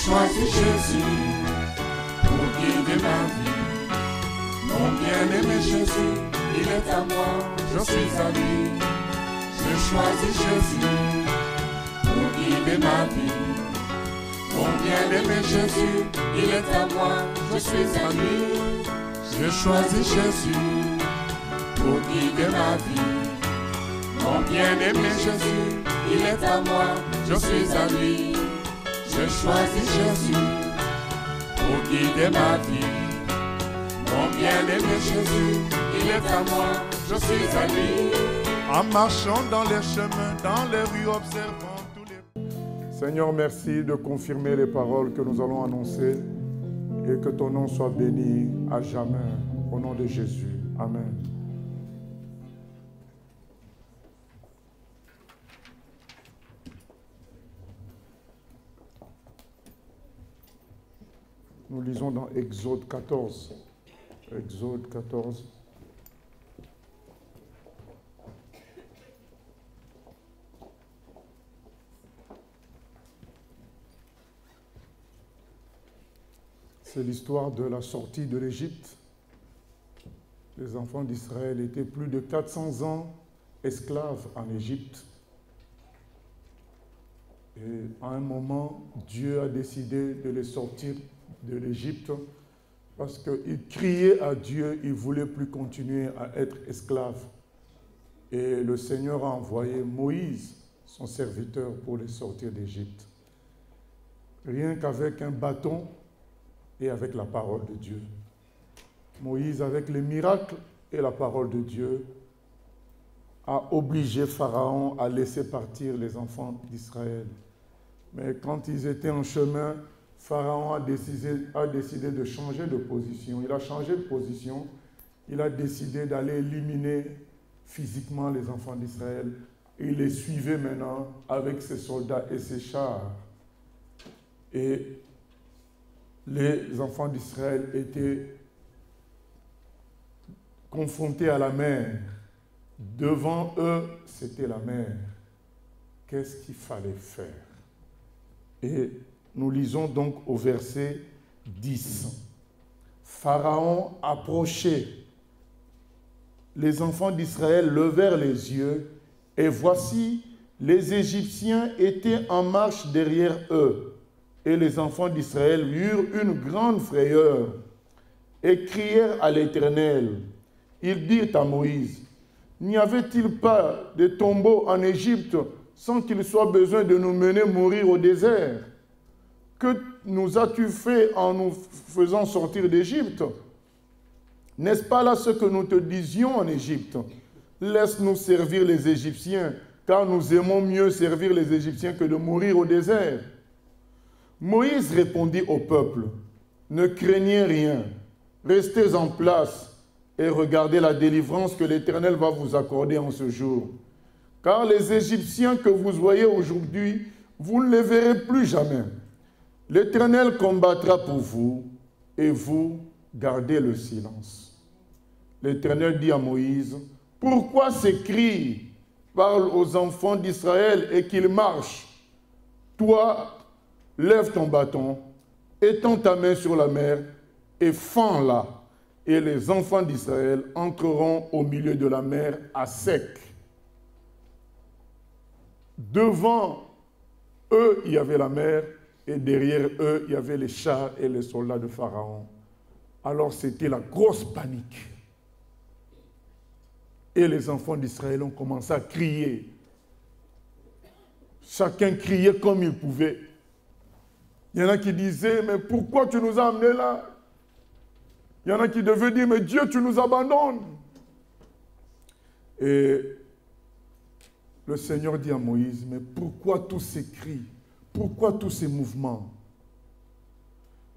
choisi Jésus pour guider ma vie. Mon bien-aimé Jésus, il est à moi, je suis à lui. J'ai choisi Jésus pour guider ma vie. Mon bien-aimé Jésus, il est à moi, je suis à lui. J'ai choisi Jésus pour guider ma vie. Mon bien-aimé Jésus, il est à moi, je suis à lui. J'ai choisi Jésus pour guider ma vie. Mon bien-aimé Jésus, il est à moi, je suis à lui. En marchant dans les chemins, dans les rues, observant tous les... Seigneur, merci de confirmer les paroles que nous allons annoncer et que ton nom soit béni à jamais. Au nom de Jésus. Amen. Nous lisons dans Exode 14. Exode 14. C'est l'histoire de la sortie de l'Égypte. Les enfants d'Israël étaient plus de 400 ans esclaves en Égypte. Et à un moment, Dieu a décidé de les sortir de l'Égypte parce qu'ils criaient à Dieu, ils ne voulaient plus continuer à être esclaves. Et le Seigneur a envoyé Moïse, son serviteur, pour les sortir d'Égypte. Rien qu'avec un bâton et avec la parole de Dieu. Moïse, avec les miracles et la parole de Dieu, a obligé Pharaon à laisser partir les enfants d'Israël. Mais quand ils étaient en chemin, Pharaon a décidé de changer de position. Il a changé de position. Il a décidé d'aller éliminer physiquement les enfants d'Israël. Il les suivait maintenant avec ses soldats et ses chars. Et les enfants d'Israël étaient confrontés à la mer. Devant eux, c'était la mer. Qu'est-ce qu'il fallait faire? Et nous lisons donc au verset 10. Pharaon approchait. Les enfants d'Israël levèrent les yeux et voici, les Égyptiens étaient en marche derrière eux. Et les enfants d'Israël eurent une grande frayeur et crièrent à l'Éternel. Ils dirent à Moïse, n'y avait-il pas de tombeaux en Égypte sans qu'il soit besoin de nous mener mourir au désert? Que nous as-tu fait en nous faisant sortir d'Égypte? N'est-ce pas là ce que nous te disions en Égypte? Laisse-nous servir les Égyptiens, car nous aimons mieux servir les Égyptiens que de mourir au désert. Moïse répondit au peuple, ne craignez rien, restez en place et regardez la délivrance que l'Éternel va vous accorder en ce jour. Car les Égyptiens que vous voyez aujourd'hui, vous ne les verrez plus jamais. L'Éternel combattra pour vous et vous gardez le silence. L'Éternel dit à Moïse, pourquoi ces cris parlent aux enfants d'Israël et qu'ils marchent? Toi, lève ton bâton, étends ta main sur la mer et fends-la, et les enfants d'Israël entreront au milieu de la mer à sec. Devant eux, il y avait la mer, et derrière eux, il y avait les chars et les soldats de Pharaon. Alors c'était la grosse panique. Et les enfants d'Israël ont commencé à crier. Chacun criait comme il pouvait. Il y en a qui disaient, mais pourquoi tu nous as amenés là? Il y en a qui devaient dire, mais Dieu, tu nous abandonnes. Et le Seigneur dit à Moïse, mais pourquoi tous ces cris? Pourquoi tous ces mouvements?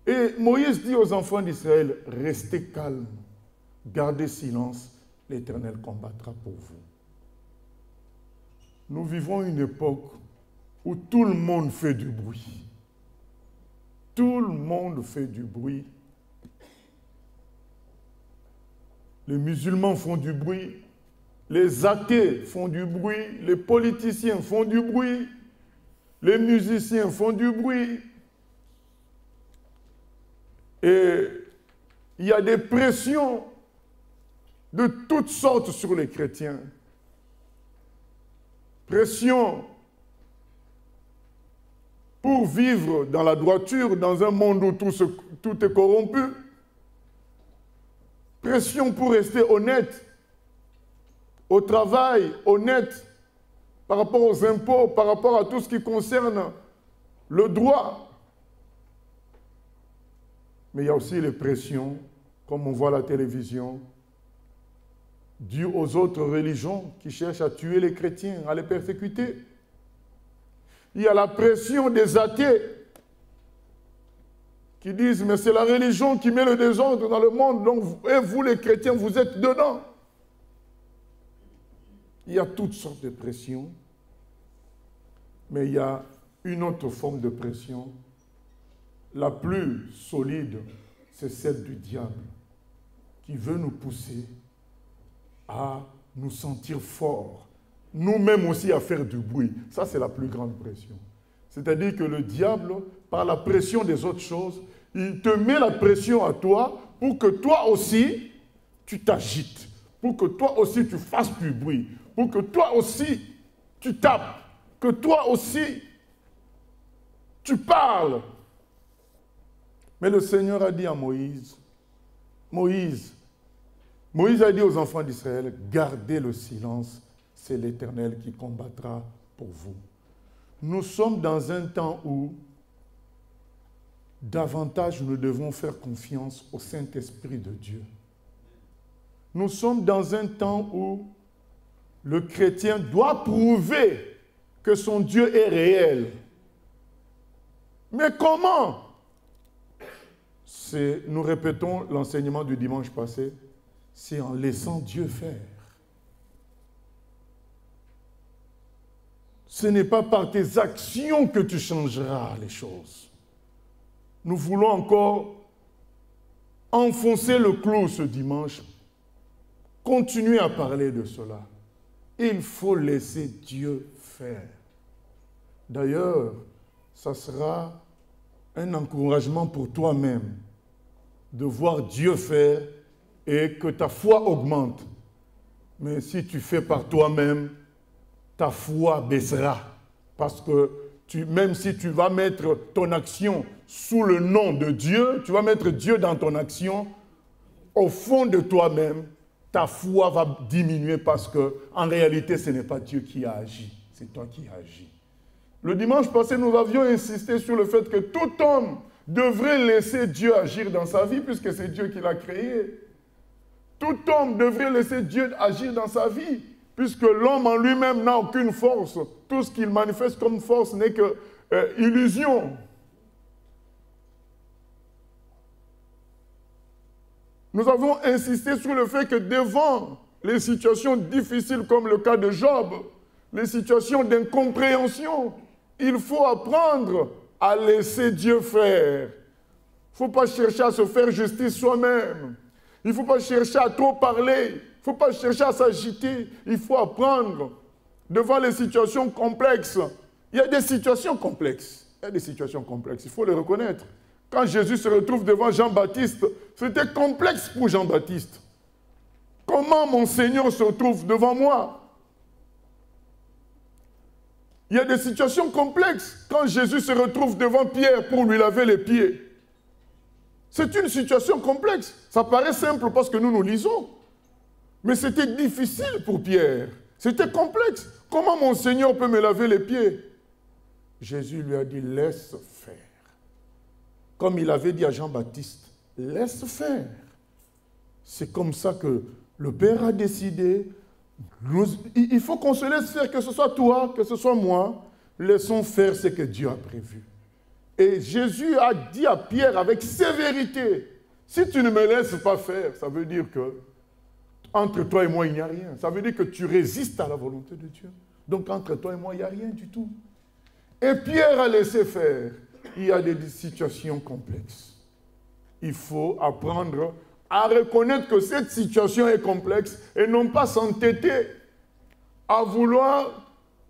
Et Moïse dit aux enfants d'Israël, restez calmes, gardez silence, l'Éternel combattra pour vous. Nous vivons une époque où tout le monde fait du bruit. Tout le monde fait du bruit. Les musulmans font du bruit, les athées font du bruit, les politiciens font du bruit, les musiciens font du bruit. Et il y a des pressions de toutes sortes sur les chrétiens. Pression pour vivre dans la droiture, dans un monde où tout est corrompu. Pression pour rester honnête au travail, honnête par rapport aux impôts, par rapport à tout ce qui concerne le droit. Mais il y a aussi les pressions, comme on voit à la télévision, dues aux autres religions qui cherchent à tuer les chrétiens, à les persécuter. Il y a la pression des athées qui disent « mais c'est la religion qui met le désordre dans le monde, donc et vous les chrétiens, vous êtes dedans ». Il y a toutes sortes de pressions, mais il y a une autre forme de pression. La plus solide, c'est celle du diable, qui veut nous pousser à nous sentir forts, nous-mêmes aussi à faire du bruit. Ça, c'est la plus grande pression. C'est-à-dire que le diable, par la pression des autres choses, il te met la pression à toi pour que toi aussi, tu t'agites, pour que toi aussi, tu fasses du bruit, pour que toi aussi, tu tapes, que toi aussi, tu parles. Mais le Seigneur a dit à Moïse a dit aux enfants d'Israël, gardez le silence, c'est l'Éternel qui combattra pour vous. Nous sommes dans un temps où davantage nous devons faire confiance au Saint-Esprit de Dieu. Nous sommes dans un temps où le chrétien doit prouver que son Dieu est réel. Mais comment? Nous répétons l'enseignement du dimanche passé, c'est en laissant Dieu faire. Ce n'est pas par tes actions que tu changeras les choses. Nous voulons encore enfoncer le clou ce dimanche, continuer à parler de cela. Il faut laisser Dieu faire. D'ailleurs, ça sera un encouragement pour toi-même de voir Dieu faire et que ta foi augmente. Mais si tu fais par toi-même, ta foi baissera. Parce que même si tu vas mettre ton action sous le nom de Dieu, tu vas mettre Dieu dans ton action, au fond de toi-même, ta foi va diminuer parce qu'en réalité, ce n'est pas Dieu qui a agi, c'est toi qui as agi. Le dimanche passé, nous avions insisté sur le fait que tout homme devrait laisser Dieu agir dans sa vie puisque c'est Dieu qui l'a créé. Tout homme devrait laisser Dieu agir dans sa vie puisque l'homme en lui-même n'a aucune force. Tout ce qu'il manifeste comme force n'est que illusion. Nous avons insisté sur le fait que devant les situations difficiles comme le cas de Job, les situations d'incompréhension, il faut apprendre à laisser Dieu faire. Il ne faut pas chercher à se faire justice soi-même. Il ne faut pas chercher à trop parler. Il ne faut pas chercher à s'agiter. Il faut apprendre devant les situations complexes. Il y a des situations complexes. Il y a des situations complexes, il faut le reconnaître. Quand Jésus se retrouve devant Jean-Baptiste, c'était complexe pour Jean-Baptiste. Comment mon Seigneur se retrouve devant moi? Il y a des situations complexes. Quand Jésus se retrouve devant Pierre pour lui laver les pieds, c'est une situation complexe. Ça paraît simple parce que nous lisons. Mais c'était difficile pour Pierre. C'était complexe. Comment mon Seigneur peut me laver les pieds? Jésus lui a dit, laisse faire. Comme il avait dit à Jean-Baptiste, laisse faire. C'est comme ça que le Père a décidé. Il faut qu'on se laisse faire, que ce soit toi, que ce soit moi. Laissons faire ce que Dieu a prévu. Et Jésus a dit à Pierre avec sévérité, si tu ne me laisses pas faire, ça veut dire que entre toi et moi, il n'y a rien. Ça veut dire que tu résistes à la volonté de Dieu. Donc entre toi et moi, il n'y a rien du tout. Et Pierre a laissé faire. Il y a des situations complexes. Il faut apprendre à reconnaître que cette situation est complexe et non pas s'entêter à vouloir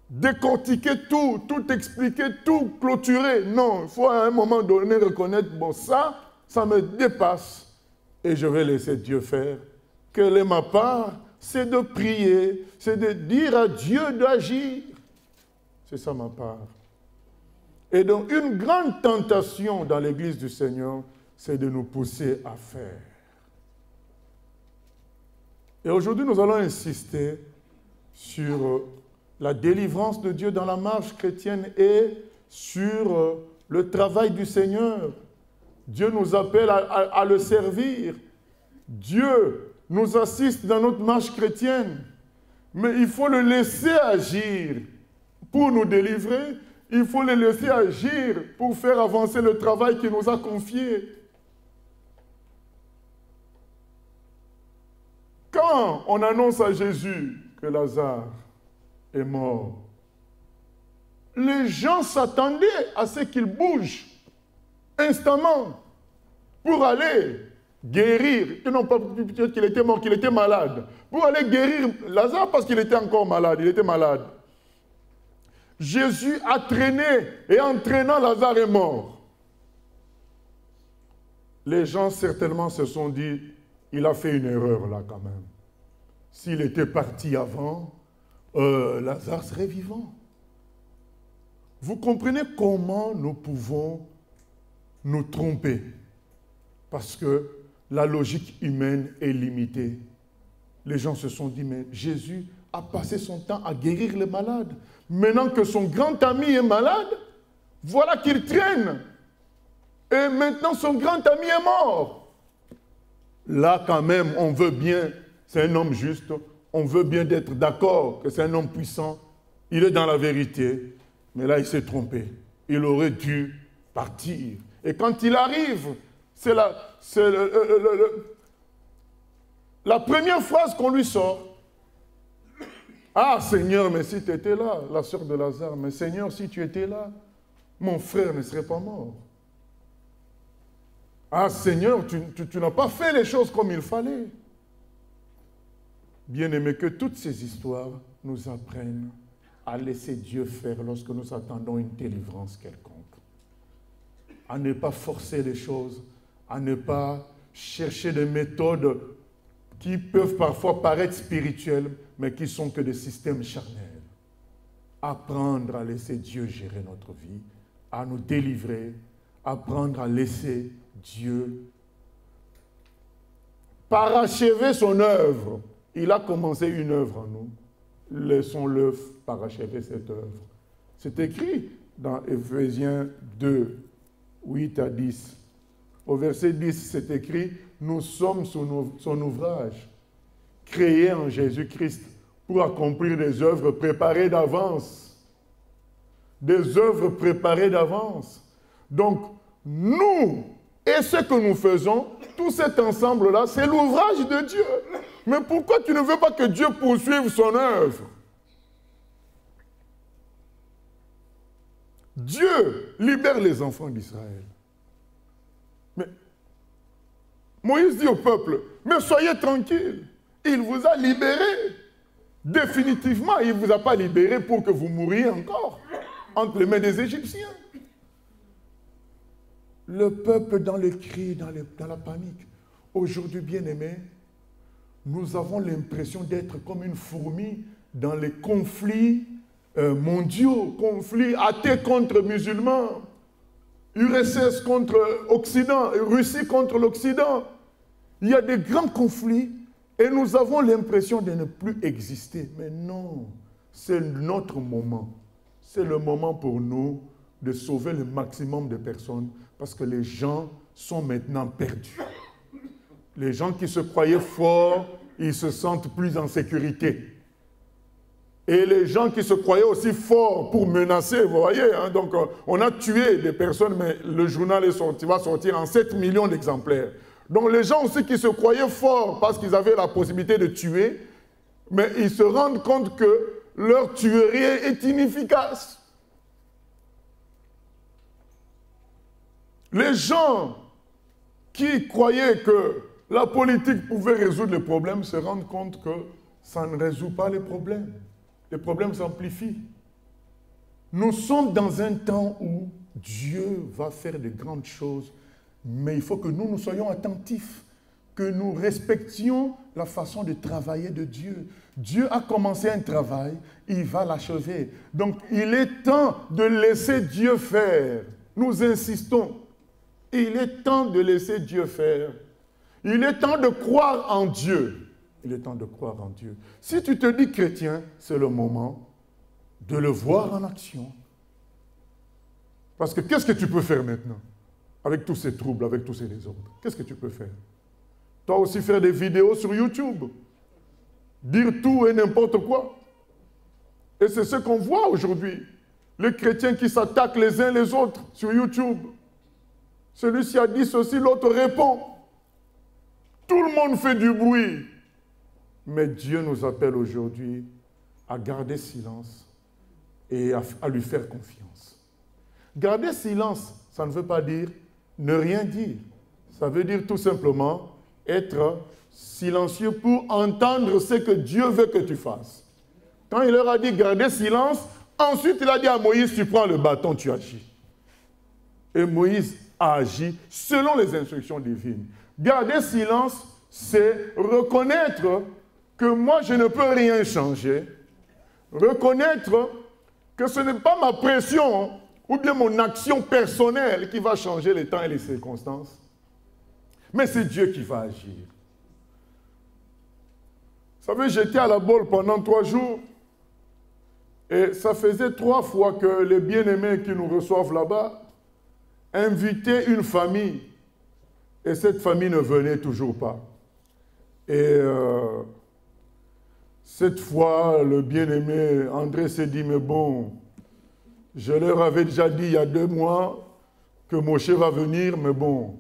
décortiquer tout expliquer, tout clôturer. Non, il faut à un moment donné reconnaître, bon, ça, ça me dépasse et je vais laisser Dieu faire. Quelle est ma part? C'est de prier, c'est de dire à Dieu d'agir. C'est ça ma part. Et donc, une grande tentation dans l'Église du Seigneur, c'est de nous pousser à faire. Et aujourd'hui, nous allons insister sur la délivrance de Dieu dans la marche chrétienne et sur le travail du Seigneur. Dieu nous appelle à le servir. Dieu nous assiste dans notre marche chrétienne. Mais il faut le laisser agir pour nous délivrer. Il faut le laisser agir pour faire avancer le travail qu'il nous a confié. Quand on annonce à Jésus que Lazare est mort, les gens s'attendaient à ce qu'il bouge instamment pour aller guérir. Non pas qu'il était mort, qu'il était malade. Pour aller guérir Lazare parce qu'il était encore malade, il était malade. Jésus a traîné et entraînant Lazare est mort. Les gens certainement se sont dit, il a fait une erreur là quand même. S'il était parti avant, Lazare serait vivant. Vous comprenez comment nous pouvons nous tromper? Parce que la logique humaine est limitée. Les gens se sont dit, mais Jésus a passé son temps à guérir les malades. Maintenant que son grand ami est malade, voilà qu'il traîne. Et maintenant son grand ami est mort. Là quand même, on veut bien, c'est un homme juste, on veut bien d'être d'accord que c'est un homme puissant. Il est dans la vérité, mais là il s'est trompé. Il aurait dû partir. Et quand il arrive, c'est la première phrase qu'on lui sort. Ah Seigneur, mais si tu étais là, la sœur de Lazare, mais Seigneur, si tu étais là, mon frère ne serait pas mort. Ah Seigneur, tu n'as pas fait les choses comme il fallait. Bien-aimé, que toutes ces histoires nous apprennent à laisser Dieu faire lorsque nous attendons une délivrance quelconque. À ne pas forcer les choses, à ne pas chercher des méthodes qui peuvent parfois paraître spirituelles, mais qui sont que des systèmes charnels. Apprendre à laisser Dieu gérer notre vie, à nous délivrer, apprendre à laisser Dieu parachever son œuvre. Il a commencé une œuvre en nous. Laissons-le parachever cette œuvre. C'est écrit dans Éphésiens 2, 8 à 10. Au verset 10, c'est écrit « Nous sommes son ouvrage, créé en Jésus-Christ pour accomplir des œuvres préparées d'avance. » Des œuvres préparées d'avance. Donc, nous et ce que nous faisons, tout cet ensemble-là, c'est l'ouvrage de Dieu. Mais pourquoi tu ne veux pas que Dieu poursuive son œuvre? Dieu libère les enfants d'Israël. Mais Moïse dit au peuple, mais soyez tranquille, il vous a libéré. Définitivement, il ne vous a pas libéré pour que vous mouriez encore entre les mains des Égyptiens. Le peuple dans le cri, dans la panique. Aujourd'hui, bien-aimés, nous avons l'impression d'être comme une fourmi dans les conflits mondiaux, conflits athées contre musulmans, URSS contre Occident, Russie contre l'Occident. Il y a des grands conflits et nous avons l'impression de ne plus exister. Mais non, c'est notre moment. C'est le moment pour nous de sauver le maximum de personnes parce que les gens sont maintenant perdus. Les gens qui se croyaient forts, ils se sentent plus en sécurité. Et les gens qui se croyaient aussi forts pour menacer, vous voyez, hein, donc on a tué des personnes, mais le journal va sortir en 7 millions d'exemplaires. Donc les gens aussi qui se croyaient forts parce qu'ils avaient la possibilité de tuer, mais ils se rendent compte que leur tuerie est inefficace. Les gens qui croyaient que la politique pouvait résoudre les problèmes se rendent compte que ça ne résout pas les problèmes. Les problèmes s'amplifient. Nous sommes dans un temps où Dieu va faire de grandes choses, Mais il faut que nous soyons attentifs, que nous respections la façon de travailler de Dieu. Dieu a commencé un travail, il va l'achever. Donc, il est temps de laisser Dieu faire. Nous insistons. Il est temps de laisser Dieu faire. Il est temps de croire en Dieu. Il est temps de croire en Dieu. Si tu te dis chrétien, c'est le moment de le voir en action. Parce que qu'est-ce que tu peux faire maintenant? Avec tous ces troubles, avec tous ces désordres. Qu'est-ce que tu peux faire? Toi aussi faire des vidéos sur YouTube. Dire tout et n'importe quoi. Et c'est ce qu'on voit aujourd'hui. Les chrétiens qui s'attaquent les uns les autres sur YouTube. Celui-ci a dit ceci, l'autre répond. Tout le monde fait du bruit. Mais Dieu nous appelle aujourd'hui à garder silence et à lui faire confiance. Garder silence, ça ne veut pas dire ne rien dire. Ça veut dire tout simplement être silencieux pour entendre ce que Dieu veut que tu fasses. Quand il leur a dit garder silence, ensuite il a dit à Moïse, tu prends le bâton, tu agis. Et Moïse a agi selon les instructions divines. Garder silence, c'est reconnaître que moi je ne peux rien changer. Reconnaître que ce n'est pas ma pression ou bien mon action personnelle qui va changer les temps et les circonstances. Mais c'est Dieu qui va agir. Vous savez, j'étais à la Baule pendant 3 jours. Et ça faisait 3 fois que les bien-aimés qui nous reçoivent là-bas invitaient une famille. Et cette famille ne venait toujours pas. Et cette fois, le bien-aimé André s'est dit, mais bon, je leur avais déjà dit il y a 2 mois que Moshe va venir, mais bon,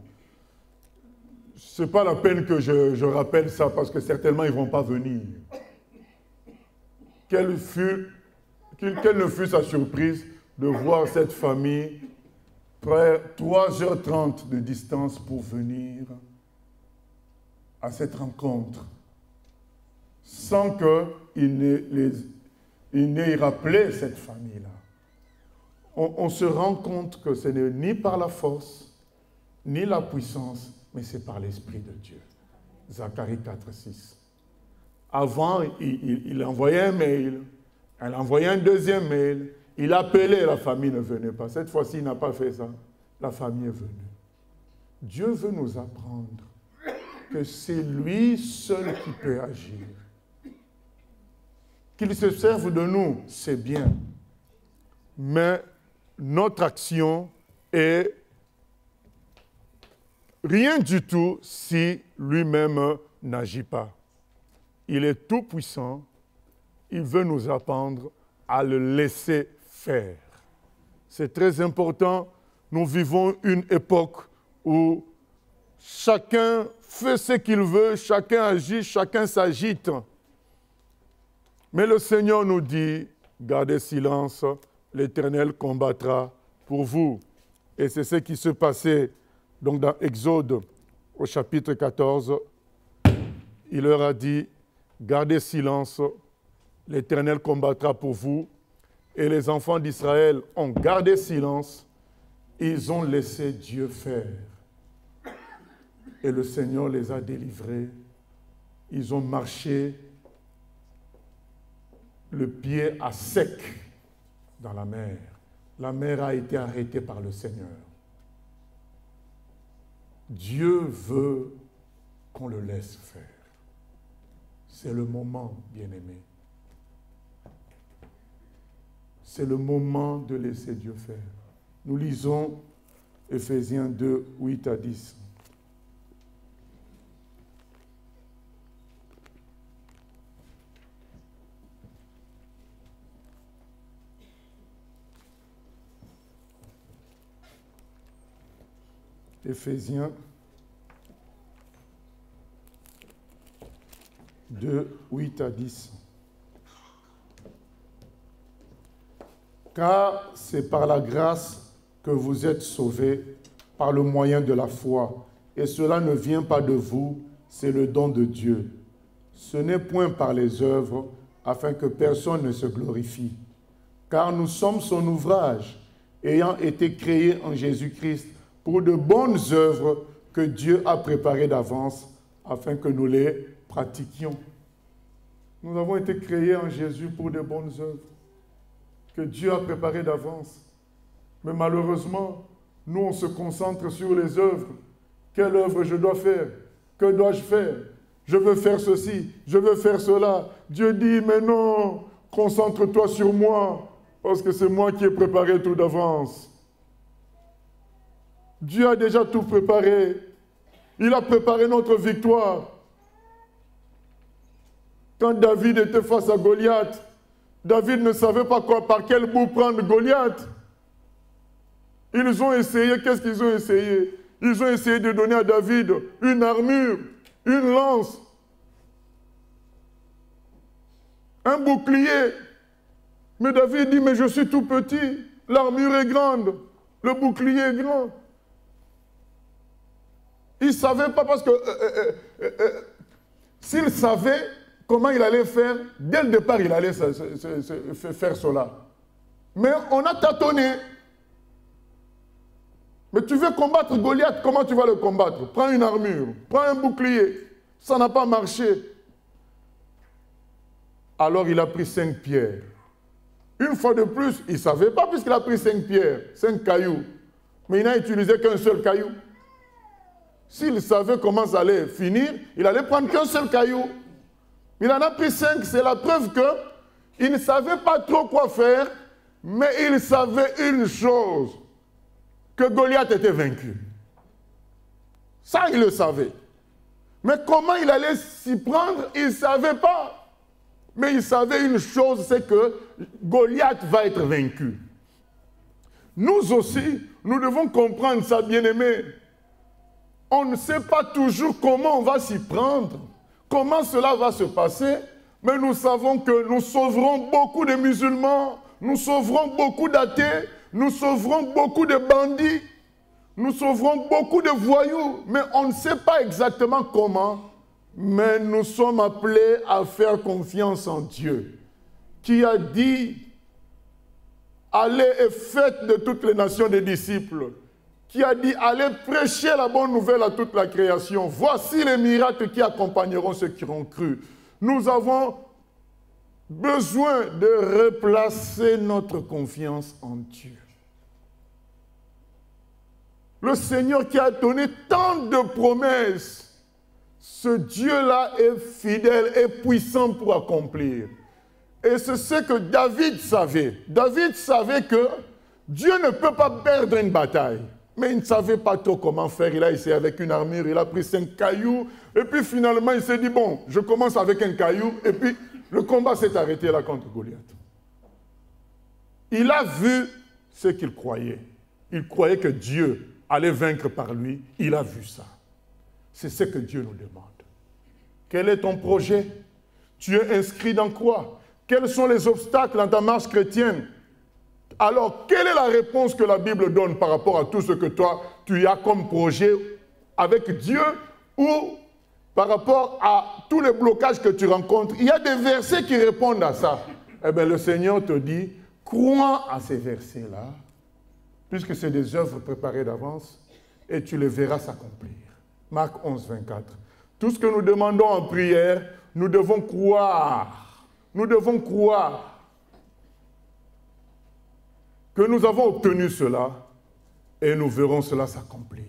ce n'est pas la peine que je rappelle ça parce que certainement ils ne vont pas venir. Quelle ne fut sa surprise de voir cette famille près 3h30 de distance pour venir à cette rencontre sans qu'il n'ait rappelé cette famille-là. On se rend compte que ce n'est ni par la force, ni la puissance, mais c'est par l'Esprit de Dieu. Zacharie 4:6. Avant, il envoyait un mail, elle envoyait un deuxième mail, il appelait, la famille ne venait pas. Cette fois-ci, il n'a pas fait ça. La famille est venue. Dieu veut nous apprendre que c'est lui seul qui peut agir. Qu'il se serve de nous, c'est bien. Mais notre action est rien du tout si lui-même n'agit pas. Il est tout puissant. Il veut nous apprendre à le laisser faire. C'est très important. Nous vivons une époque où chacun fait ce qu'il veut, chacun agit, chacun s'agite. Mais le Seigneur nous dit, gardez silence, l'Éternel combattra pour vous. Et c'est ce qui se passait donc dans Exode au chapitre 14. Il leur a dit, gardez silence, l'Éternel combattra pour vous. Et les enfants d'Israël ont gardé silence. Ils ont laissé Dieu faire. Et le Seigneur les a délivrés. Ils ont marché le pied à sec dans la mer. La mer a été arrêtée par le Seigneur. Dieu veut qu'on le laisse faire. C'est le moment, bien-aimé. C'est le moment de laisser Dieu faire. Nous lisons Éphésiens 2, 8 à 10. Éphésiens 2, 8 à 10. Car c'est par la grâce que vous êtes sauvés, par le moyen de la foi. Et cela ne vient pas de vous, c'est le don de Dieu. Ce n'est point par les œuvres, afin que personne ne se glorifie. Car nous sommes son ouvrage, ayant été créés en Jésus-Christ, pour de bonnes œuvres que Dieu a préparées d'avance afin que nous les pratiquions. Nous avons été créés en Jésus pour de bonnes œuvres que Dieu a préparées d'avance. Mais malheureusement, nous, on se concentre sur les œuvres. Quelle œuvre je dois faire? Que dois-je faire? Je veux faire ceci, je veux faire cela. Dieu dit, mais non, concentre-toi sur moi, parce que c'est moi qui ai préparé tout d'avance. Dieu a déjà tout préparé. Il a préparé notre victoire. Quand David était face à Goliath, David ne savait pas par quel bout prendre Goliath. Ils ont essayé, qu'est-ce qu'ils ont essayé? Ils ont essayé de donner à David une armure, une lance, un bouclier. Mais David dit, mais je suis tout petit, l'armure est grande, le bouclier est grand. Il ne savait pas parce que s'il savait comment il allait faire, dès le départ, il allait faire cela. Mais on a tâtonné. Mais tu veux combattre Goliath, comment tu vas le combattre? Prends une armure, prends un bouclier. Ça n'a pas marché. Alors il a pris 5 pierres. Une fois de plus, il ne savait pas puisqu'il a pris 5 pierres, 5 cailloux. Mais il n'a utilisé qu'un seul caillou. S'il savait comment ça allait finir, il allait prendre qu'un seul caillou. Il en a pris 5, c'est la preuve qu'il ne savait pas trop quoi faire, mais il savait une chose, que Goliath était vaincu. Ça, il le savait. Mais comment il allait s'y prendre, il ne savait pas. Mais il savait une chose, c'est que Goliath va être vaincu. Nous aussi, nous devons comprendre ça, bien-aimés. On ne sait pas toujours comment on va s'y prendre, comment cela va se passer, mais nous savons que nous sauverons beaucoup de musulmans, nous sauverons beaucoup d'athées, nous sauverons beaucoup de bandits, nous sauverons beaucoup de voyous, mais on ne sait pas exactement comment, mais nous sommes appelés à faire confiance en Dieu, qui a dit, allez et faites de toutes les nations des disciples, qui a dit, allez prêcher la bonne nouvelle à toute la création. Voici les miracles qui accompagneront ceux qui ont cru. Nous avons besoin de replacer notre confiance en Dieu. Le Seigneur qui a donné tant de promesses, ce Dieu-là est fidèle et puissant pour accomplir. Et c'est ce que David savait. David savait que Dieu ne peut pas perdre une bataille. Mais il ne savait pas trop comment faire. Il a essayé avec une armure, il a pris 5 cailloux. Et puis finalement, il s'est dit, bon, je commence avec un caillou. Et puis le combat s'est arrêté là contre Goliath. Il a vu ce qu'il croyait. Il croyait que Dieu allait vaincre par lui. Il a vu ça. C'est ce que Dieu nous demande. Quel est ton projet? Tu es inscrit dans quoi? Quels sont les obstacles dans ta marche chrétienne? Alors, quelle est la réponse que la Bible donne par rapport à tout ce que toi, tu as comme projet avec Dieu ou par rapport à tous les blocages que tu rencontres? Il y a des versets qui répondent à ça. Eh bien, le Seigneur te dit, crois à ces versets-là, puisque c'est des œuvres préparées d'avance, et tu les verras s'accomplir. Marc 11, 24. Tout ce que nous demandons en prière, nous devons croire. Nous devons croire que nous avons obtenu cela et nous verrons cela s'accomplir.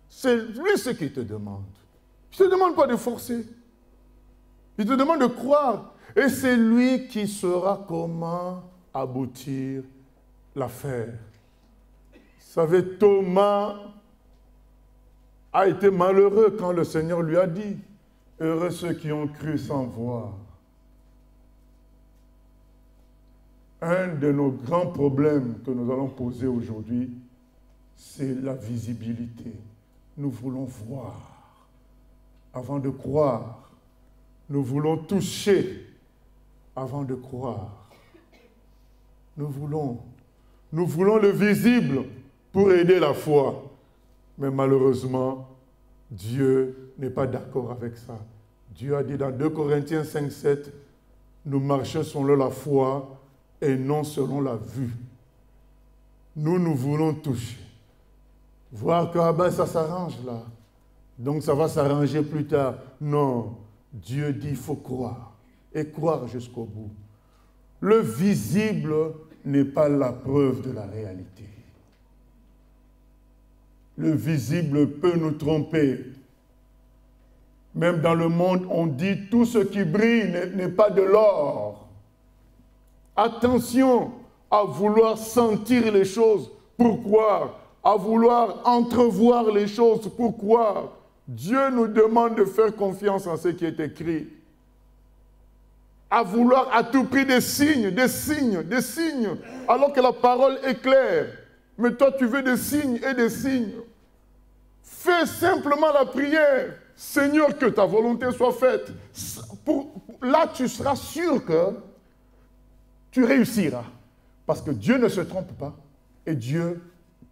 C'est lui ce qu'il te demande. Il ne te demande pas de forcer. Il te demande de croire. Et c'est lui qui saura comment aboutir l'affaire. Vous savez, Thomas a été malheureux quand le Seigneur lui a dit « Heureux ceux qui ont cru sans voir ». Un de nos grands problèmes que nous allons poser aujourd'hui, c'est la visibilité. Nous voulons voir avant de croire. Nous voulons toucher avant de croire. Nous voulons le visible pour aider la foi. Mais malheureusement, Dieu n'est pas d'accord avec ça. Dieu a dit dans 2 Corinthiens 5, 7, nous marchons selon la foi et non selon la vue. Nous voulons toucher. voir que ben, ça s'arrange là. Donc ça va s'arranger plus tard. Non, Dieu dit il faut croire et croire jusqu'au bout. Le visible n'est pas la preuve de la réalité. Le visible peut nous tromper. Même dans le monde, on dit tout ce qui brille n'est pas de l'or. Attention à vouloir sentir les choses. Pourquoi? À vouloir entrevoir les choses. Pourquoi? Dieu nous demande de faire confiance en ce qui est écrit. À vouloir à tout prix des signes, alors que la parole est claire. Mais toi, tu veux des signes et des signes. Fais simplement la prière. Seigneur, que ta volonté soit faite. Là, tu seras sûr que tu réussiras. Parce que Dieu ne se trompe pas. Et Dieu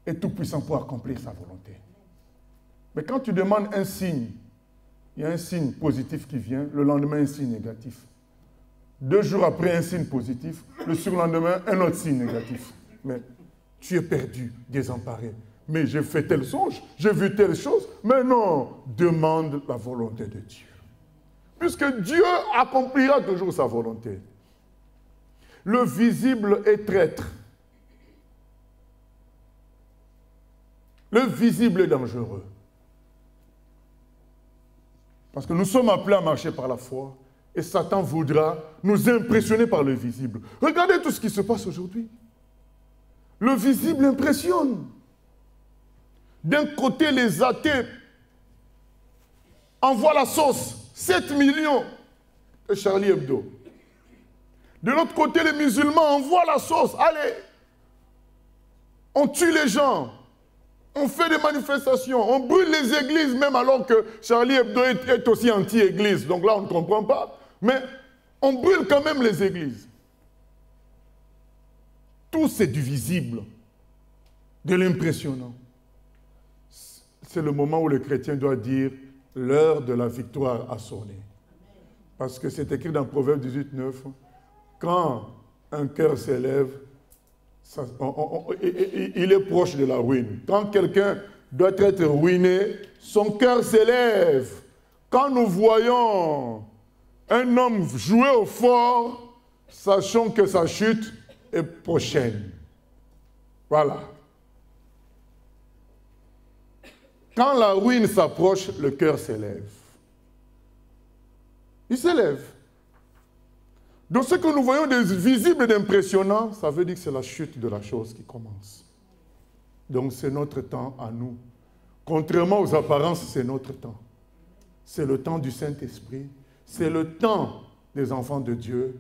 est tout puissant pour accomplir sa volonté. Mais quand tu demandes un signe, il y a un signe positif qui vient, le lendemain un signe négatif. 2 jours après un signe positif, le surlendemain un autre signe négatif. Mais tu es perdu, désemparé. Mais j'ai fait tel songe, j'ai vu telle chose. Mais non, demande la volonté de Dieu. Puisque Dieu accomplira toujours sa volonté. Le visible est traître. Le visible est dangereux. Parce que nous sommes appelés à marcher par la foi. Et Satan voudra nous impressionner par le visible. Regardez tout ce qui se passe aujourd'hui. Le visible impressionne. D'un côté, les athées envoient la sauce. 7 millions de Charlie Hebdo. De l'autre côté, les musulmans envoient la sauce. Allez, on tue les gens. On fait des manifestations. On brûle les églises, même alors que Charlie Hebdo est aussi anti-église. Donc là, on ne comprend pas. Mais on brûle quand même les églises. Tout c'est du visible, de l'impressionnant. C'est le moment où le chrétien doit dire « l'heure de la victoire a sonné ». Parce que c'est écrit dans Proverbe 18, 9, quand un cœur s'élève, il est proche de la ruine. Quand quelqu'un doit être ruiné, son cœur s'élève. Quand nous voyons un homme jouer au fort, sachons que sa chute est prochaine. Voilà. Quand la ruine s'approche, le cœur s'élève. Il s'élève. Donc ce que nous voyons de visible et d'impressionnant, ça veut dire que c'est la chute de la chose qui commence. Donc c'est notre temps à nous. Contrairement aux apparences, c'est notre temps. C'est le temps du Saint-Esprit. C'est le temps des enfants de Dieu.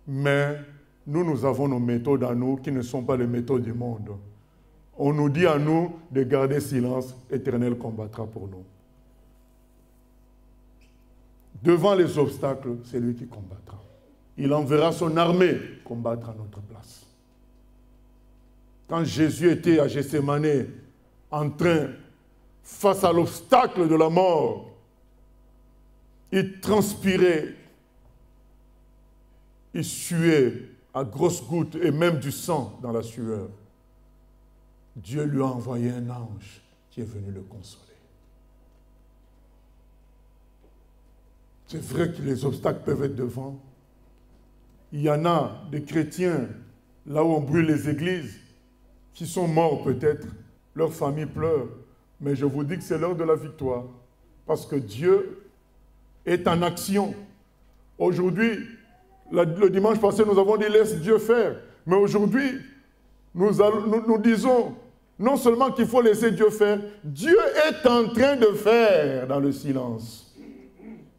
Mais nous avons nos méthodes à nous qui ne sont pas les méthodes du monde. On nous dit à nous de garder silence, l'Éternel combattra pour nous. Devant les obstacles, c'est lui qui combattra. Il enverra son armée combattre à notre place. Quand Jésus était à Gethsémane, en train, face à l'obstacle de la mort, il transpirait, il suait à grosses gouttes et même du sang dans la sueur. Dieu lui a envoyé un ange qui est venu le consoler. C'est vrai que les obstacles peuvent être devant. Il y en a des chrétiens, là où on brûle les églises, qui sont morts peut-être, leur famille pleure. Mais je vous dis que c'est l'heure de la victoire. Parce que Dieu est en action. Aujourd'hui, le dimanche passé, nous avons dit « laisse Dieu faire ». Mais aujourd'hui, nous disons non seulement qu'il faut laisser Dieu faire, Dieu est en train de faire dans le silence.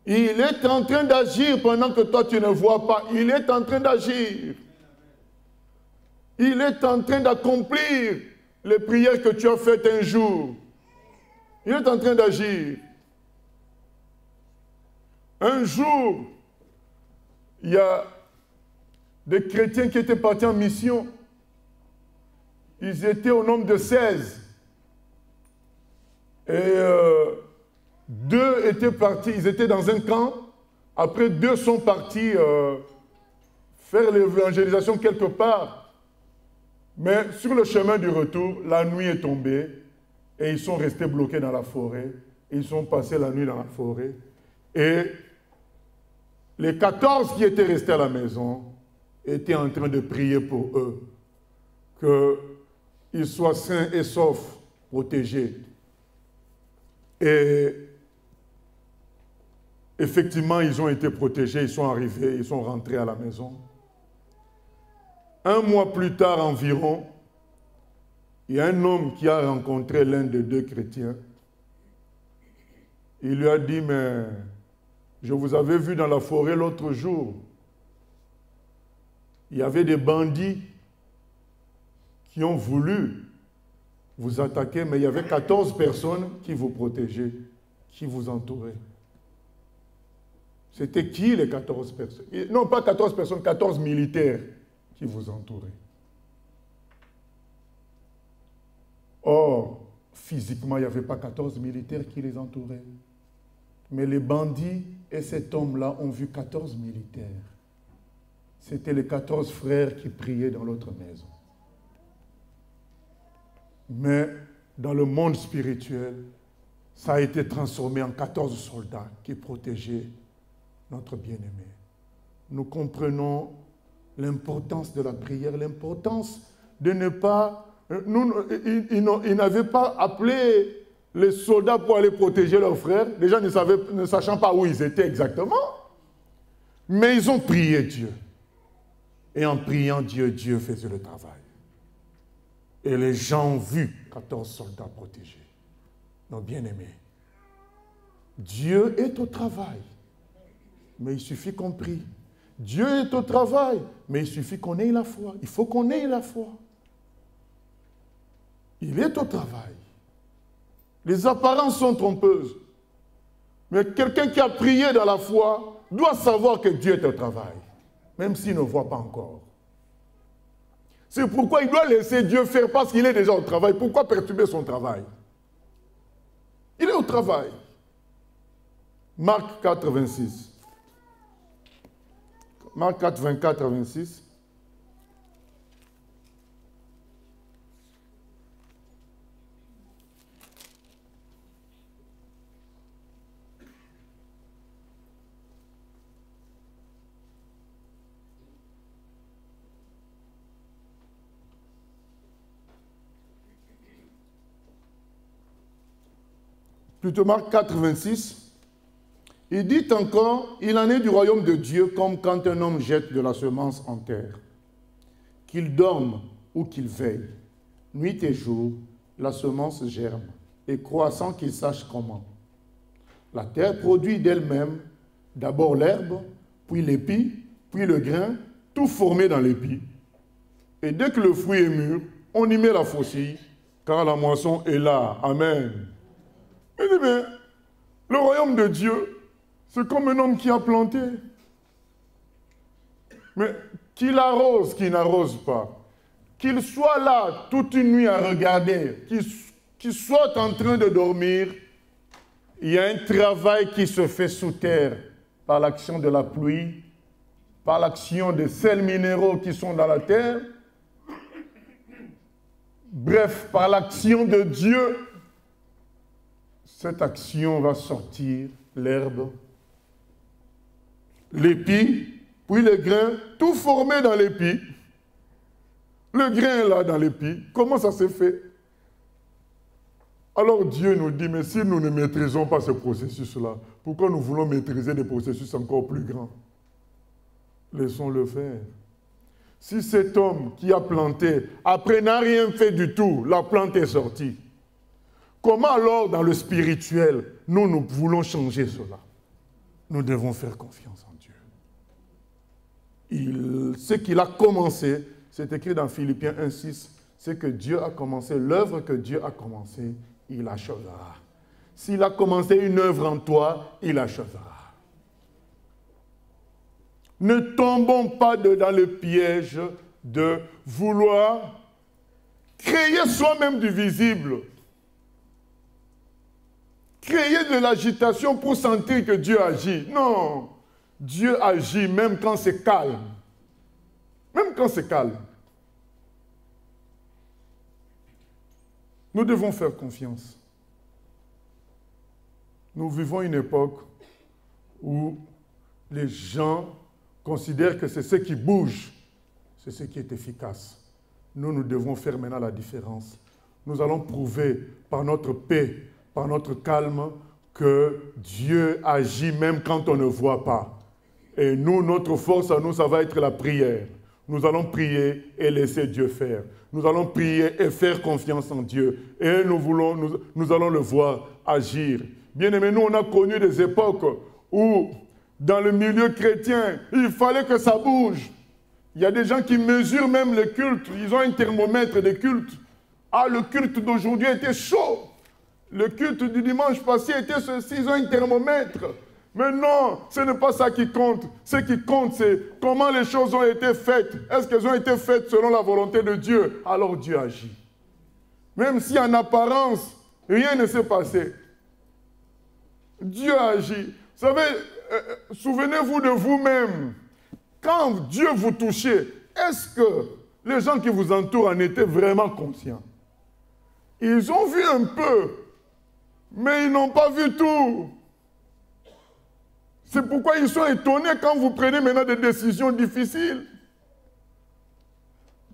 Il est en train d'agir pendant que toi tu ne vois pas. Il est en train d'agir. Il est en train d'accomplir les prières que tu as faites un jour. Il est en train d'agir. Un jour, il y a des chrétiens qui étaient partis en mission. Ils étaient au nombre de 16. Et 2 étaient partis, ils étaient dans un camp. Après, 2 sont partis faire l'évangélisation quelque part. Mais sur le chemin du retour, la nuit est tombée et ils sont restés bloqués dans la forêt. Ils sont passés la nuit dans la forêt. Et les 14 qui étaient restés à la maison étaient en train de prier pour eux, qu'ils soient sains et saufs, protégés. Et effectivement, ils ont été protégés, ils sont arrivés, ils sont rentrés à la maison. Un mois plus tard environ, il y a un homme qui a rencontré l'un des deux chrétiens. Il lui a dit, mais je vous avais vu dans la forêt l'autre jour. Il y avait des bandits qui ont voulu vous attaquer, mais il y avait 14 personnes qui vous protégeaient, qui vous entouraient. C'était qui les 14 personnes? Non, pas 14 personnes, 14 militaires qui vous entouraient. Or, physiquement, il n'y avait pas 14 militaires qui les entouraient. Mais les bandits et cet homme-là ont vu 14 militaires. C'était les 14 frères qui priaient dans l'autre maison. Mais dans le monde spirituel, ça a été transformé en 14 soldats qui protégeaient notre bien-aimé. Nous comprenons l'importance de la prière, l'importance de ne pas... Ils n'avaient pas appelé les soldats pour aller protéger leurs frères, les gens ne sachant pas où ils étaient exactement. Mais ils ont prié Dieu. Et en priant Dieu, Dieu faisait le travail. Et les gens ont vu 14 soldats protégés. Nos bien-aimés. Dieu est au travail. Mais il suffit qu'on prie. Dieu est au travail. Mais il suffit qu'on ait la foi. Il faut qu'on ait la foi. Il est au travail. Les apparences sont trompeuses. Mais quelqu'un qui a prié dans la foi doit savoir que Dieu est au travail, même s'il ne voit pas encore. C'est pourquoi il doit laisser Dieu faire parce qu'il est déjà au travail. Pourquoi perturber son travail? Il est au travail. Marc 4, 26. Marc 4, 24 à 26. Plutôt Marc 4, 26, il dit encore, il en est du royaume de Dieu comme quand un homme jette de la semence en terre. Qu'il dorme ou qu'il veille, nuit et jour, la semence germe et croît sans qu'il sache comment. La terre produit d'elle-même d'abord l'herbe, puis l'épi, puis le grain, tout formé dans l'épi. Et dès que le fruit est mûr, on y met la faucille, car la moisson est là. Amen. Il dit, mais le royaume de Dieu, c'est comme un homme qui a planté. Mais qu'il arrose, qu'il n'arrose pas. Qu'il soit là toute une nuit à regarder, qu'il soit en train de dormir, il y a un travail qui se fait sous terre par l'action de la pluie, par l'action des sels minéraux qui sont dans la terre. Bref, par l'action de Dieu, cette action va sortir l'herbe, l'épi, puis le grain, tout formé dans l'épi. Le grain est là dans l'épi. Comment ça s'est fait? Alors Dieu nous dit, mais si nous ne maîtrisons pas ce processus-là, pourquoi nous voulons maîtriser des processus encore plus grands? Laissons-le faire. Si cet homme qui a planté, après n'a rien fait du tout, la plante est sortie. Comment alors, dans le spirituel, nous voulons changer cela? Nous devons faire confiance en Dieu. Ce qu'il a commencé, c'est écrit dans Philippiens 1,6, c'est que Dieu a commencé, l'œuvre que Dieu a commencé, il achèvera. S'il a commencé une œuvre en toi, il achèvera. Ne tombons pas dans le piège de vouloir créer soi-même du visible. Créer de l'agitation pour sentir que Dieu agit. Non, Dieu agit même quand c'est calme. Même quand c'est calme. Nous devons faire confiance. Nous vivons une époque où les gens considèrent que c'est ce qui bouge, c'est ce qui est efficace. Nous devons faire maintenant la différence. Nous allons prouver par notre paix, par notre calme, que Dieu agit même quand on ne voit pas. Et nous, notre force à nous, ça va être la prière. Nous allons prier et laisser Dieu faire. Nous allons prier et faire confiance en Dieu. Et nous allons le voir agir. Bien aimés, nous, on a connu des époques où, dans le milieu chrétien, il fallait que ça bouge. Il y a des gens qui mesurent même le culte. Ils ont un thermomètre de culte. Ah, le culte d'aujourd'hui était chaud. Le culte du dimanche passé était ceci. Ils ont un thermomètre. Mais non, ce n'est pas ça qui compte. Ce qui compte, c'est comment les choses ont été faites. Est-ce qu'elles ont été faites selon la volonté de Dieu? Alors Dieu agit. Même si en apparence, rien ne s'est passé. Dieu agit. Vous savez, souvenez-vous de vous-même. Quand Dieu vous touchait, est-ce que les gens qui vous entourent en étaient vraiment conscients? Ils ont vu un peu, mais ils n'ont pas vu tout. C'est pourquoi ils sont étonnés quand vous prenez maintenant des décisions difficiles.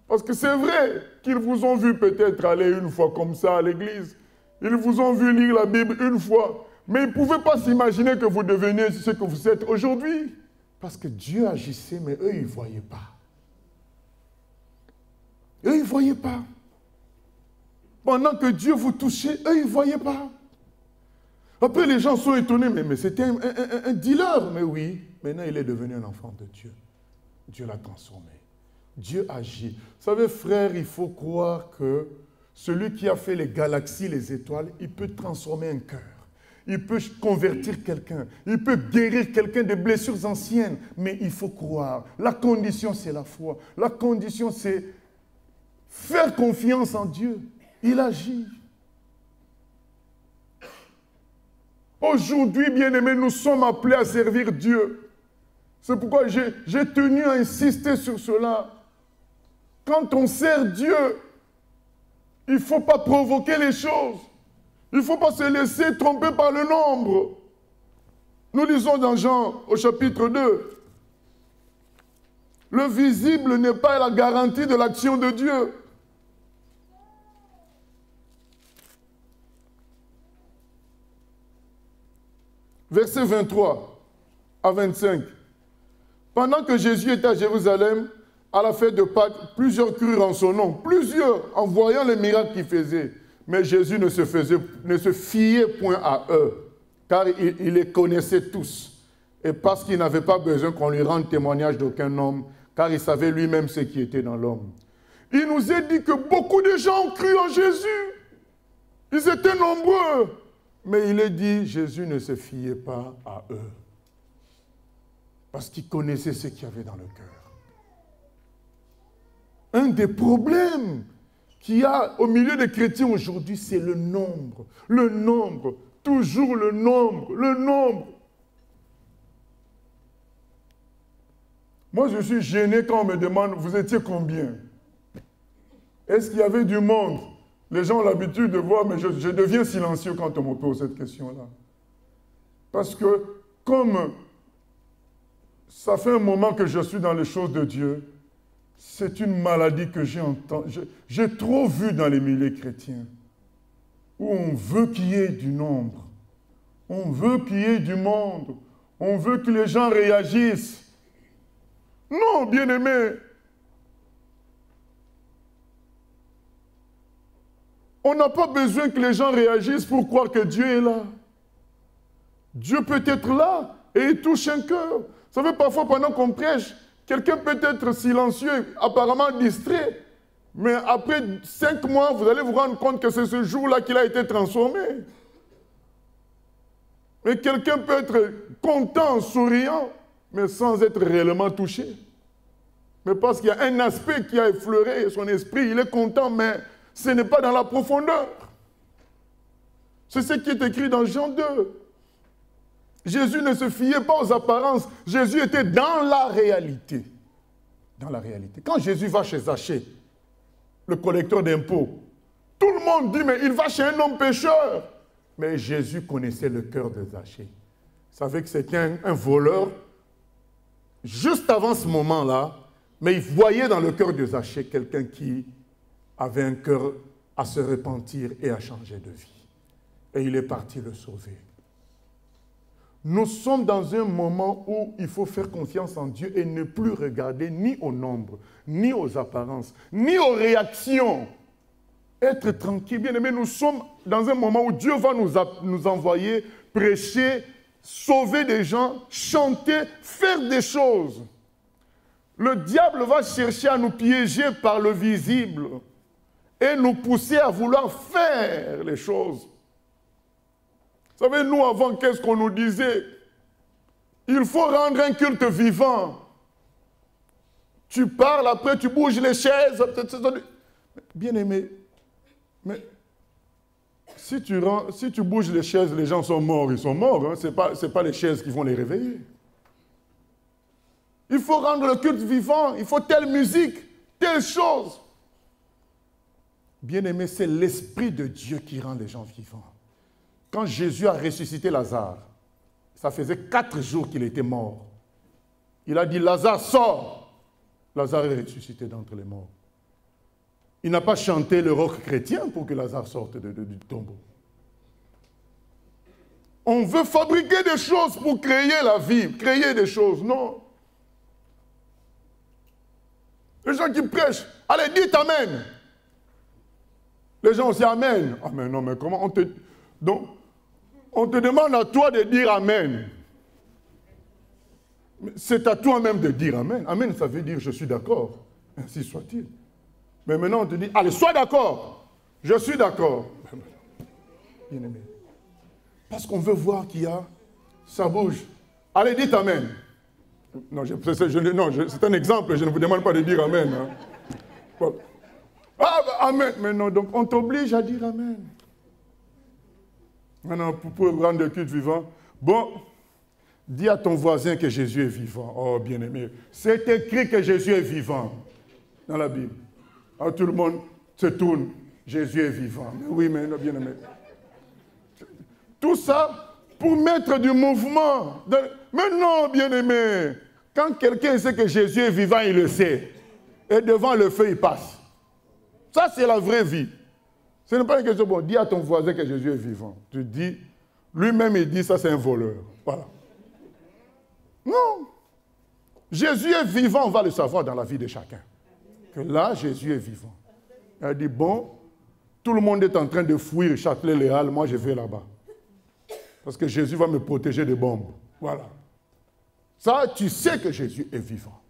Parce que c'est vrai qu'ils vous ont vu peut-être aller une fois comme ça à l'église. Ils vous ont vu lire la Bible une fois. Mais ils ne pouvaient pas s'imaginer que vous deveniez ce que vous êtes aujourd'hui. Parce que Dieu agissait, mais eux, ils ne voyaient pas. Eux, ils ne voyaient pas. Pendant que Dieu vous touchait, eux, ils ne voyaient pas. Après, les gens sont étonnés, mais c'était un dealer. Mais oui, maintenant, il est devenu un enfant de Dieu. Dieu l'a transformé. Dieu agit. Vous savez, frère, il faut croire que celui qui a fait les galaxies, les étoiles, il peut transformer un cœur. Il peut convertir quelqu'un. Il peut guérir quelqu'un de blessures anciennes. Mais il faut croire. La condition, c'est la foi. La condition, c'est faire confiance en Dieu. Il agit. Aujourd'hui, bien-aimés, nous sommes appelés à servir Dieu. C'est pourquoi j'ai tenu à insister sur cela. Quand on sert Dieu, il ne faut pas provoquer les choses. Il ne faut pas se laisser tromper par le nombre. Nous lisons dans Jean au chapitre 2. Le visible n'est pas la garantie de l'action de Dieu. Versets 23 à 25. Pendant que Jésus était à Jérusalem, à la fête de Pâques, plusieurs crurent en son nom. Plusieurs, en voyant les miracles qu'il faisait. Mais Jésus ne se fiait point à eux, car il les connaissait tous. Et parce qu'il n'avait pas besoin qu'on lui rende témoignage d'aucun homme, car il savait lui-même ce qui était dans l'homme. Il nous est dit que beaucoup de gens ont cru en Jésus. Ils étaient nombreux. Mais il est dit, Jésus ne se fiait pas à eux. Parce qu'il connaissait ce qu'il y avait dans le cœur. Un des problèmes qu'il y a au milieu des chrétiens aujourd'hui, c'est le nombre. Le nombre. Toujours le nombre. Le nombre. Moi, je suis gêné quand on me demande, vous étiez combien? Est-ce qu'il y avait du monde? Les gens ont l'habitude de voir, mais je deviens silencieux quand on me pose cette question-là. Parce que, comme ça fait un moment que je suis dans les choses de Dieu, c'est une maladie que j'ai trop vu dans les milieux chrétiens, où on veut qu'il y ait du nombre, on veut qu'il y ait du monde, on veut que les gens réagissent. Non, bien-aimés, on n'a pas besoin que les gens réagissent pour croire que Dieu est là. Dieu peut être là et il touche un cœur. Vous savez, parfois pendant qu'on prêche, quelqu'un peut être silencieux, apparemment distrait, mais après 5 mois, vous allez vous rendre compte que c'est ce jour-là qu'il a été transformé. Mais quelqu'un peut être content, souriant, mais sans être réellement touché. Mais parce qu'il y a un aspect qui a effleuré son esprit, il est content, mais ce n'est pas dans la profondeur. C'est ce qui est écrit dans Jean 2. Jésus ne se fiait pas aux apparences. Jésus était dans la réalité. Dans la réalité. Quand Jésus va chez Zachée, le collecteur d'impôts, tout le monde dit, mais il va chez un homme pécheur. Mais Jésus connaissait le cœur de Zachée. Il savait que c'était un voleur juste avant ce moment-là, mais il voyait dans le cœur de Zachée quelqu'un qui avait un cœur à se repentir et à changer de vie. Et il est parti le sauver. Nous sommes dans un moment où il faut faire confiance en Dieu et ne plus regarder ni au nombre, ni aux apparences, ni aux réactions. Être tranquille, bien aimé, nous sommes dans un moment où Dieu va nous envoyer prêcher, sauver des gens, chanter, faire des choses. Le diable va chercher à nous piéger par le visible et nous pousser à vouloir faire les choses. Vous savez, nous, avant, qu'est-ce qu'on nous disait? Il faut rendre un culte vivant. Tu parles, après tu bouges les chaises. Bien-aimé, mais si tu bouges les chaises, les gens sont morts, ils sont morts. Hein. Ce n'est pas les chaises qui vont les réveiller. Il faut rendre le culte vivant. Il faut telle musique, telle chose. Bien-aimé, c'est l'Esprit de Dieu qui rend les gens vivants. Quand Jésus a ressuscité Lazare, ça faisait 4 jours qu'il était mort. Il a dit, Lazare, sors. Lazare est ressuscité d'entre les morts. Il n'a pas chanté le rock chrétien pour que Lazare sorte du tombeau. On veut fabriquer des choses pour créer la vie, créer des choses. Non. Les gens qui prêchent, allez, dites Amen. Les gens aussi, Amen. Amen, non, mais comment on te... Donc, on te demande à toi de dire Amen. C'est à toi-même de dire Amen. Amen, ça veut dire je suis d'accord. Ainsi soit-il. Mais maintenant, on te dit, allez, sois d'accord. Je suis d'accord. Bien aimé. Parce qu'on veut voir qu'il y a, ça bouge. Allez, dites Amen. Non, c'est un exemple, je ne vous demande pas de dire Amen. Hein. Bon. Ah, Amen. Mais non, donc on t'oblige à dire Amen. Maintenant, pour rendre le culte vivant, bon, dis à ton voisin que Jésus est vivant. Oh, bien-aimé, c'est écrit que Jésus est vivant dans la Bible. Alors tout le monde se tourne, Jésus est vivant. Mais oui, mais non, bien-aimé. Tout ça pour mettre du mouvement. Mais non, bien-aimé, quand quelqu'un sait que Jésus est vivant, il le sait. Et devant le feu, il passe. Ça, c'est la vraie vie. Ce n'est pas une question, bon, dis à ton voisin que Jésus est vivant. Tu dis, lui-même il dit, ça c'est un voleur. Voilà. Non. Jésus est vivant, on va le savoir dans la vie de chacun. Que là, Jésus est vivant. Elle dit, bon, tout le monde est en train de fuir Châtelet-Les-Halles, moi je vais là-bas. Parce que Jésus va me protéger des bombes. Voilà. Ça, tu sais que Jésus est vivant.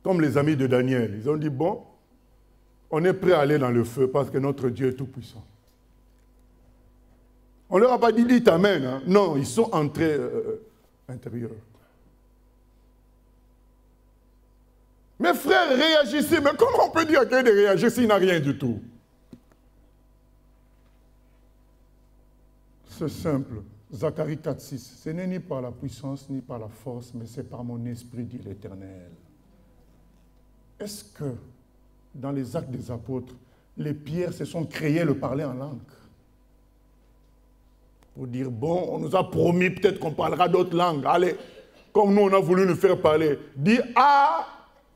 Comme les amis de Daniel, ils ont dit, bon, on est prêt à aller dans le feu parce que notre Dieu est tout-puissant. On ne leur a pas dit, dites Amen. Hein. Non, ils sont entrés intérieurs. Mes frères, réagissez. Mais comment on peut dire à quelqu'un de réagir s'il n'a rien du tout? C'est simple. Zacharie 4,6. Ce n'est ni par la puissance ni par la force, mais c'est par mon esprit, dit l'Éternel. Est-ce que dans les actes des apôtres, les pierres se sont créées le parler en langue? Pour dire, bon, on nous a promis peut-être qu'on parlera d'autres langues. Allez, comme nous, on a voulu nous faire parler. Dis,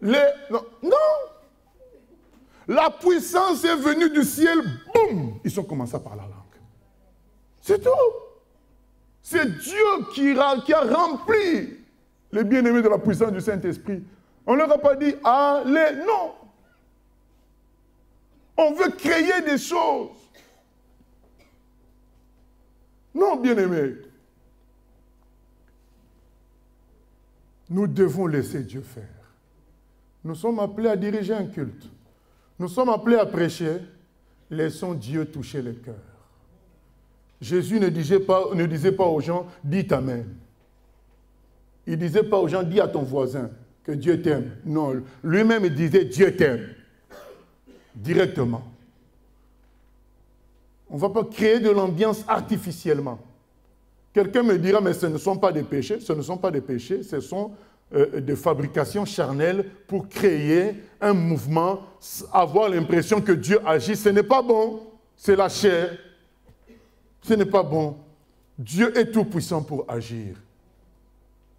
non. La puissance est venue du ciel, boum, ils ont commencé à parler la langue. C'est tout. C'est Dieu qui a rempli les bien-aimés de la puissance du Saint-Esprit. On ne leur a pas dit, allez, non. On veut créer des choses. Non, bien-aimés. Nous devons laisser Dieu faire. Nous sommes appelés à diriger un culte. Nous sommes appelés à prêcher. Laissons Dieu toucher les cœurs. Jésus ne disait pas aux gens, dites Amen. Il ne disait pas aux gens, dis à ton voisin que Dieu t'aime. Non, lui-même il disait, Dieu t'aime. Directement. On ne va pas créer de l'ambiance artificiellement. Quelqu'un me dira, mais ce ne sont pas des péchés. Ce ne sont pas des péchés, ce sont des fabrications charnelles pour créer un mouvement, avoir l'impression que Dieu agit. Ce n'est pas bon, c'est la chair. Ce n'est pas bon. Dieu est tout puissant pour agir.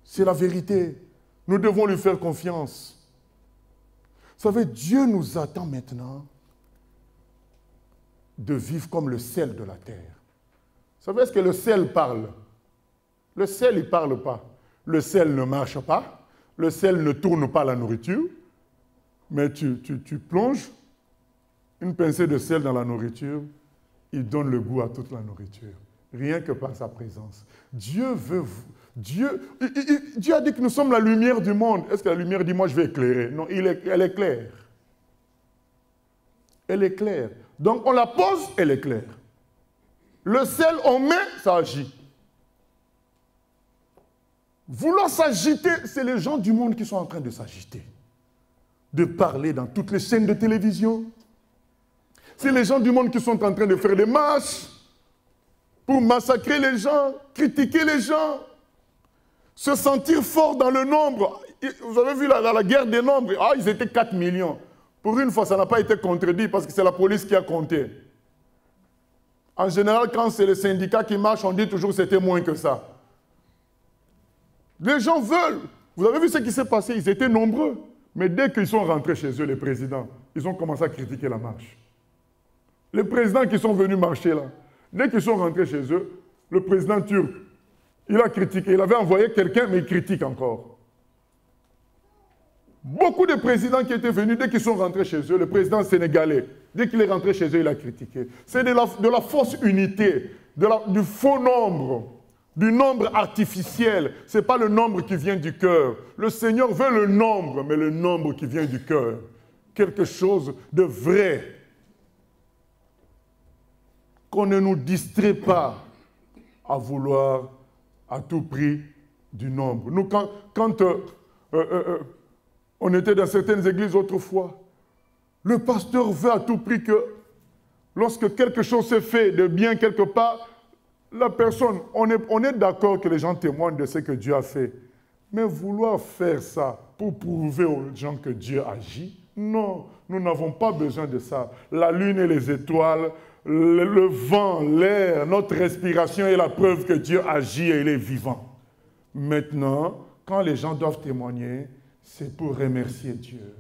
C'est la vérité. Nous devons lui faire confiance. Vous savez, Dieu nous attend maintenant de vivre comme le sel de la terre. Vous savez, est-ce que le sel parle? Le sel, il ne parle pas. Le sel ne marche pas. Le sel ne tourne pas la nourriture. Mais tu plonges une pincée de sel dans la nourriture, il donne le goût à toute la nourriture. Rien que par sa présence. Dieu veut... Dieu a dit que nous sommes la lumière du monde. Est-ce que la lumière dit, moi je vais éclairer? Non, elle est claire. Elle est claire. Donc on la pose, elle est claire. Le sel, on met, ça agit. Vouloir s'agiter, c'est les gens du monde qui sont en train de s'agiter. De parler dans toutes les chaînes de télévision. C'est les gens du monde qui sont en train de faire des marches pour massacrer les gens, critiquer les gens, se sentir fort dans le nombre. Vous avez vu la guerre des nombres, ils étaient 4 millions. Pour une fois, ça n'a pas été contredit parce que c'est la police qui a compté. En général, quand c'est les syndicats qui marchent, on dit toujours que c'était moins que ça. Les gens veulent. Vous avez vu ce qui s'est passé? Ils étaient nombreux. Mais dès qu'ils sont rentrés chez eux, les présidents, ils ont commencé à critiquer la marche. Les présidents qui sont venus marcher là, dès qu'ils sont rentrés chez eux, le président turc, il a critiqué. Il avait envoyé quelqu'un, mais il critique encore. Beaucoup de présidents qui étaient venus, dès qu'ils sont rentrés chez eux, le président sénégalais, dès qu'il est rentré chez eux, il a critiqué. C'est de la fausse unité, du faux nombre, du nombre artificiel. Ce n'est pas le nombre qui vient du cœur. Le Seigneur veut le nombre, mais le nombre qui vient du cœur. Quelque chose de vrai. Qu'on ne nous distrait pas à vouloir à tout prix du nombre. Nous, quand on était dans certaines églises autrefois, le pasteur veut à tout prix que lorsque quelque chose se fait de bien quelque part, la personne, on est d'accord que les gens témoignent de ce que Dieu a fait. Mais vouloir faire ça pour prouver aux gens que Dieu agit, non, nous n'avons pas besoin de ça. La lune et les étoiles, le vent, l'air, notre respiration est la preuve que Dieu agit et il est vivant. Maintenant, quand les gens doivent témoigner, c'est pour remercier Dieu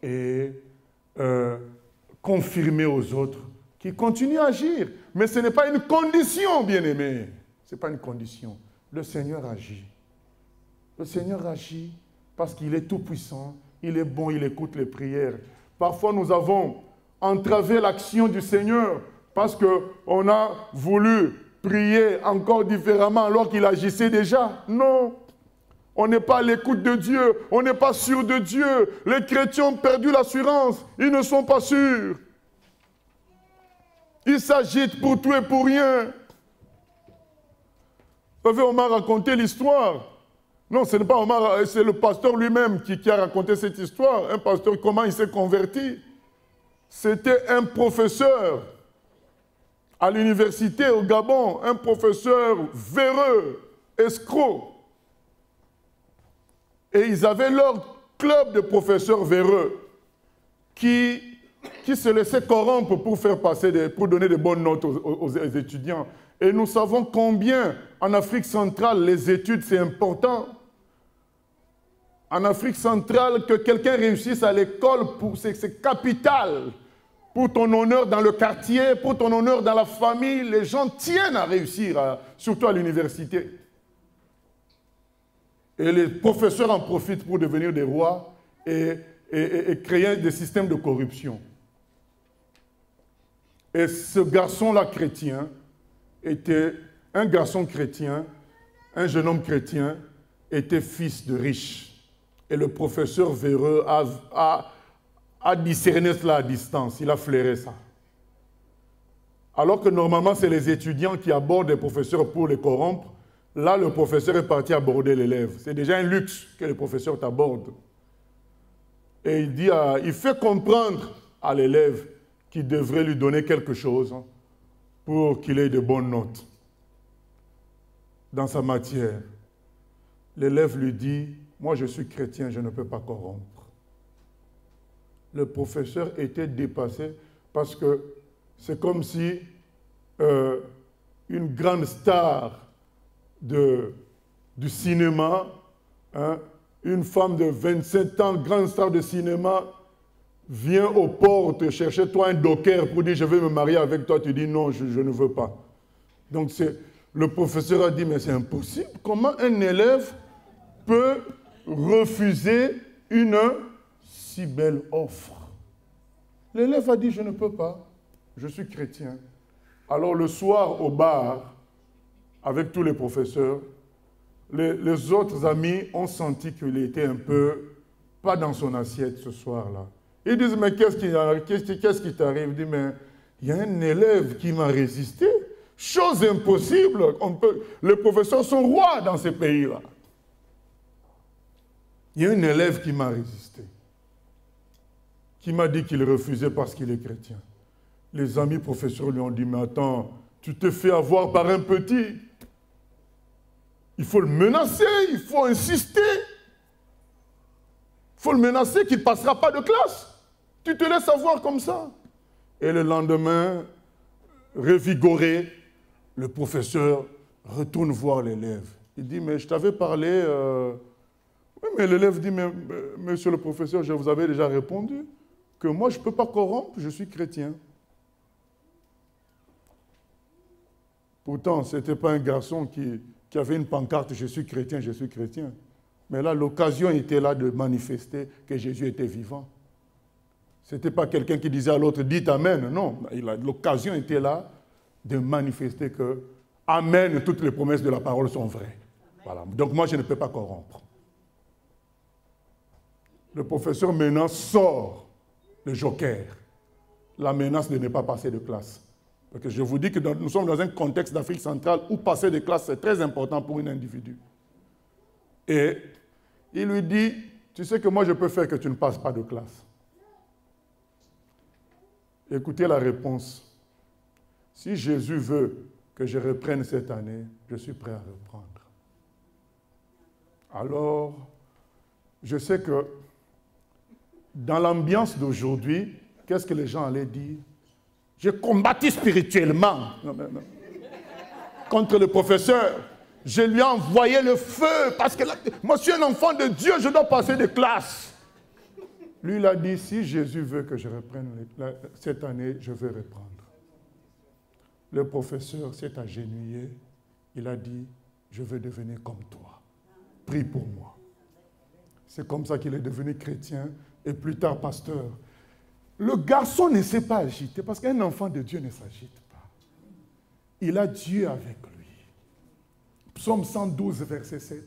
et confirmer aux autres qu'ils continuent à agir. Mais ce n'est pas une condition, bien-aimé. Ce n'est pas une condition. Le Seigneur agit. Le Seigneur agit parce qu'il est tout-puissant, il est bon, il écoute les prières. Parfois, nous avons entravé l'action du Seigneur parce qu'on a voulu prier encore différemment alors qu'il agissait déjà. Non, on n'est pas à l'écoute de Dieu, on n'est pas sûr de Dieu. Les chrétiens ont perdu l'assurance, ils ne sont pas sûrs. Ils s'agitent pour tout et pour rien. Vous savez, on m'a raconté l'histoire. Non, ce n'est pas Omar, c'est le pasteur lui-même qui a raconté cette histoire. Un pasteur, comment il s'est converti? C'était un professeur à l'université au Gabon, un professeur véreux, escroc. Et ils avaient leur club de professeurs véreux qui se laissaient corrompre pour faire passer pour donner de bonnes notes aux étudiants. Et nous savons combien en Afrique centrale les études c'est important. En Afrique centrale, que quelqu'un réussisse à l'école, c'est capital. Pour ton honneur dans le quartier, pour ton honneur dans la famille, les gens tiennent à réussir, surtout à l'université. Et les professeurs en profitent pour devenir des rois et créer des systèmes de corruption. Et ce garçon-là chrétien était un garçon chrétien, un jeune homme chrétien, était fils de riche. Et le professeur véreux a discerné cela à distance, il a flairé ça. Alors que normalement, c'est les étudiants qui abordent les professeurs pour les corrompre. Là, le professeur est parti aborder l'élève. C'est déjà un luxe que le professeur t'aborde. Et il fait comprendre à l'élève qu'il devrait lui donner quelque chose pour qu'il ait de bonnes notes dans sa matière. L'élève lui dit, moi je suis chrétien, je ne peux pas corrompre. Le professeur était dépassé parce que c'est comme si une grande star du cinéma, hein, une femme de 27 ans, grande star de cinéma, vient au port te chercher, toi, un docker, pour dire je vais me marier avec toi. Tu dis non, je ne veux pas. Donc le professeur a dit mais c'est impossible. Comment un élève peut refuser une si belle offre? L'élève a dit je ne peux pas, je suis chrétien. Alors le soir au bar, avec tous les professeurs, les autres amis ont senti qu'il était un peu pas dans son assiette ce soir-là. Ils disent, mais qu'est-ce qui t'arrive? Il dit, mais il y a un élève qui m'a résisté. Chose impossible. Les professeurs sont rois dans ces pays-là. Il y a un élève qui m'a résisté, qui m'a dit qu'il refusait parce qu'il est chrétien. Les amis professeurs lui ont dit, mais attends, tu te fais avoir par un petit. Il faut le menacer, il faut insister. Il faut le menacer qu'il ne passera pas de classe. Tu te laisses avoir comme ça. Et le lendemain, revigoré, le professeur retourne voir l'élève. Il dit, mais je t'avais parlé... Oui, mais l'élève dit, mais monsieur le professeur, je vous avais déjà répondu que moi, je ne peux pas corrompre, je suis chrétien. Pourtant, ce n'était pas un garçon qui avait une pancarte « Je suis chrétien, je suis chrétien ». Mais là, l'occasion était là de manifester que Jésus était vivant. Ce n'était pas quelqu'un qui disait à l'autre « Dites Amen ». Non, l'occasion était là de manifester que « Amen », toutes les promesses de la parole sont vraies. Voilà. Donc moi, je ne peux pas corrompre. Le professeur maintenant sort le joker. La menace de ne pas passer de classe. Parce que je vous dis que nous sommes dans un contexte d'Afrique centrale où passer de classe, c'est très important pour un individu. Et il lui dit, tu sais que moi je peux faire que tu ne passes pas de classe. Écoutez la réponse. Si Jésus veut que je reprenne cette année, je suis prêt à reprendre. Alors, je sais que dans l'ambiance d'aujourd'hui, qu'est-ce que les gens allaient dire? J'ai combattu spirituellement contre le professeur. Je lui ai envoyé le feu parce que moi je suis un enfant de Dieu, je dois passer de classe. Lui, il a dit, si Jésus veut que je reprenne cette année, je vais reprendre. Le professeur s'est agenouillé. Il a dit, je veux devenir comme toi. Prie pour moi. C'est comme ça qu'il est devenu chrétien et plus tard pasteur. Le garçon ne s'est pas agité parce qu'un enfant de Dieu ne s'agite pas. Il a Dieu avec lui. Psaume 112, verset 7.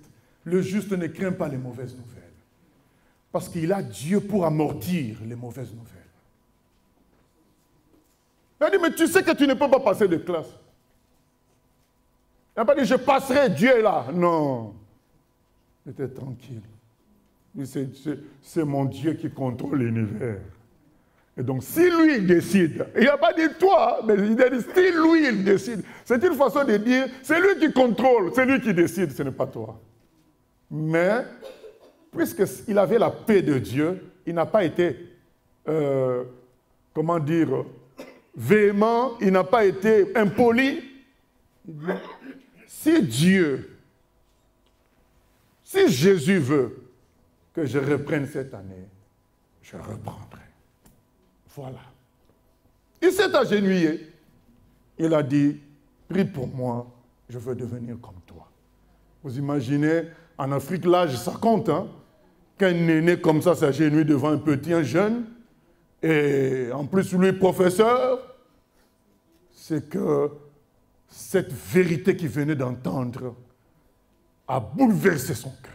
Le juste ne craint pas les mauvaises nouvelles. Parce qu'il a Dieu pour amortir les mauvaises nouvelles. Il a dit, mais tu sais que tu ne peux pas passer de classe. Il n'a pas dit, je passerai, Dieu est là. Non. Il était tranquille. C'est mon Dieu qui contrôle l'univers. Et donc, si lui, il décide, il n'a pas dit toi, mais il a dit si lui, il décide. C'est une façon de dire, c'est lui qui contrôle, c'est lui qui décide, ce n'est pas toi. Mais, puisqu'il avait la paix de Dieu, il n'a pas été, comment dire, véhément, il n'a pas été impoli. Si Jésus veut que je reprenne cette année, je reprendrai. Voilà. Il s'est agenouillé. Il a dit, prie pour moi, je veux devenir comme toi. Vous imaginez, en Afrique, l'âge, ça compte, hein? Qu'un aîné comme ça s'agenouille devant un petit, un jeune, et en plus, lui, professeur, c'est que cette vérité qu'il venait d'entendre a bouleversé son cœur.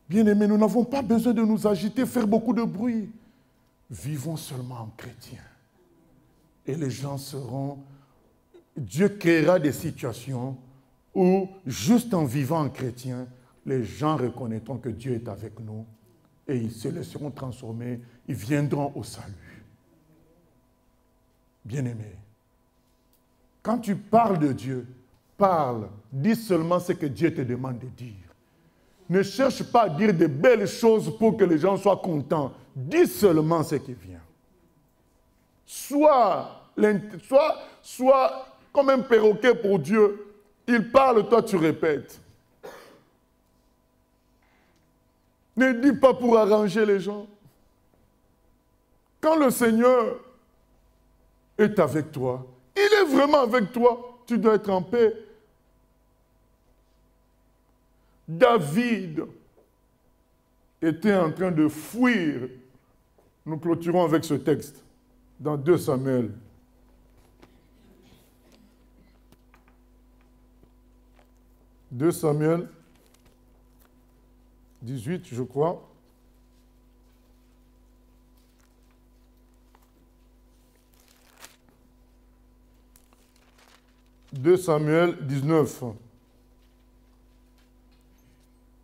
Bien-aimés, nous n'avons pas besoin de nous agiter, faire beaucoup de bruit. Vivons seulement en chrétien. Et les gens seront... Dieu créera des situations où, juste en vivant en chrétien, les gens reconnaîtront que Dieu est avec nous et ils se laisseront transformer, ils viendront au salut. Bien-aimé, quand tu parles de Dieu, parle, dis seulement ce que Dieu te demande de dire. Ne cherche pas à dire de belles choses pour que les gens soient contents. Dis seulement ce qui vient. Sois comme un perroquet pour Dieu. Il parle, toi tu répètes. Ne dis pas pour arranger les gens. Quand le Seigneur est avec toi, il est vraiment avec toi, tu dois être en paix. David était en train de fuir. Nous clôturons avec ce texte dans 2 Samuel. « 2 Samuel 18, je crois. « 2 Samuel 19.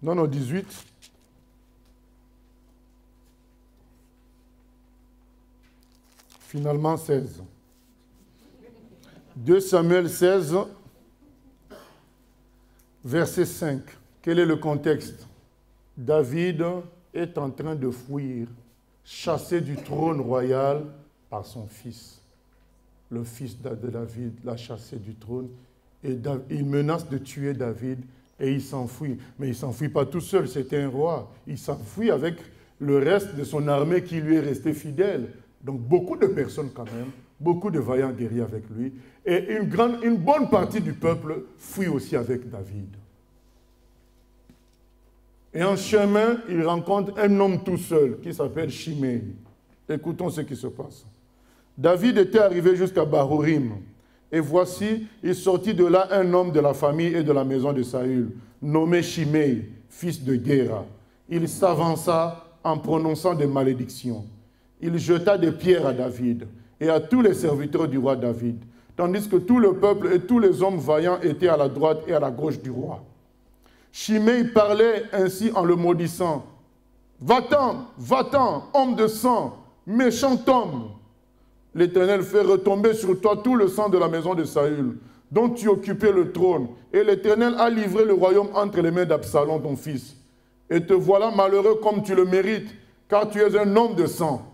Non, 18. Finalement 16. 2 Samuel 16, verset 5. Quel est le contexte? David est en train de fuir, chassé du trône royal par son fils. Le fils de David l'a chassé du trône et il menace de tuer David et il s'enfuit. Mais il ne s'enfuit pas tout seul, c'était un roi. Il s'enfuit avec le reste de son armée qui lui est resté fidèle. Donc beaucoup de personnes quand même, beaucoup de vaillants guerriers avec lui. Et une bonne partie du peuple fuit aussi avec David. Et en chemin, il rencontre un homme tout seul qui s'appelle Shimei. Écoutons ce qui se passe. David était arrivé jusqu'à Bahurim. Et voici, il sortit de là un homme de la famille et de la maison de Saül, nommé Shimei, fils de Gera. Il s'avança en prononçant des malédictions. Il jeta des pierres à David et à tous les serviteurs du roi David, tandis que tout le peuple et tous les hommes vaillants étaient à la droite et à la gauche du roi. Shimei parlait ainsi en le maudissant. « Va-t'en, homme de sang, méchant homme. L'Éternel fait retomber sur toi tout le sang de la maison de Saül, dont tu occupais le trône, et l'Éternel a livré le royaume entre les mains d'Absalom, ton fils. Et te voilà malheureux comme tu le mérites, car tu es un homme de sang. »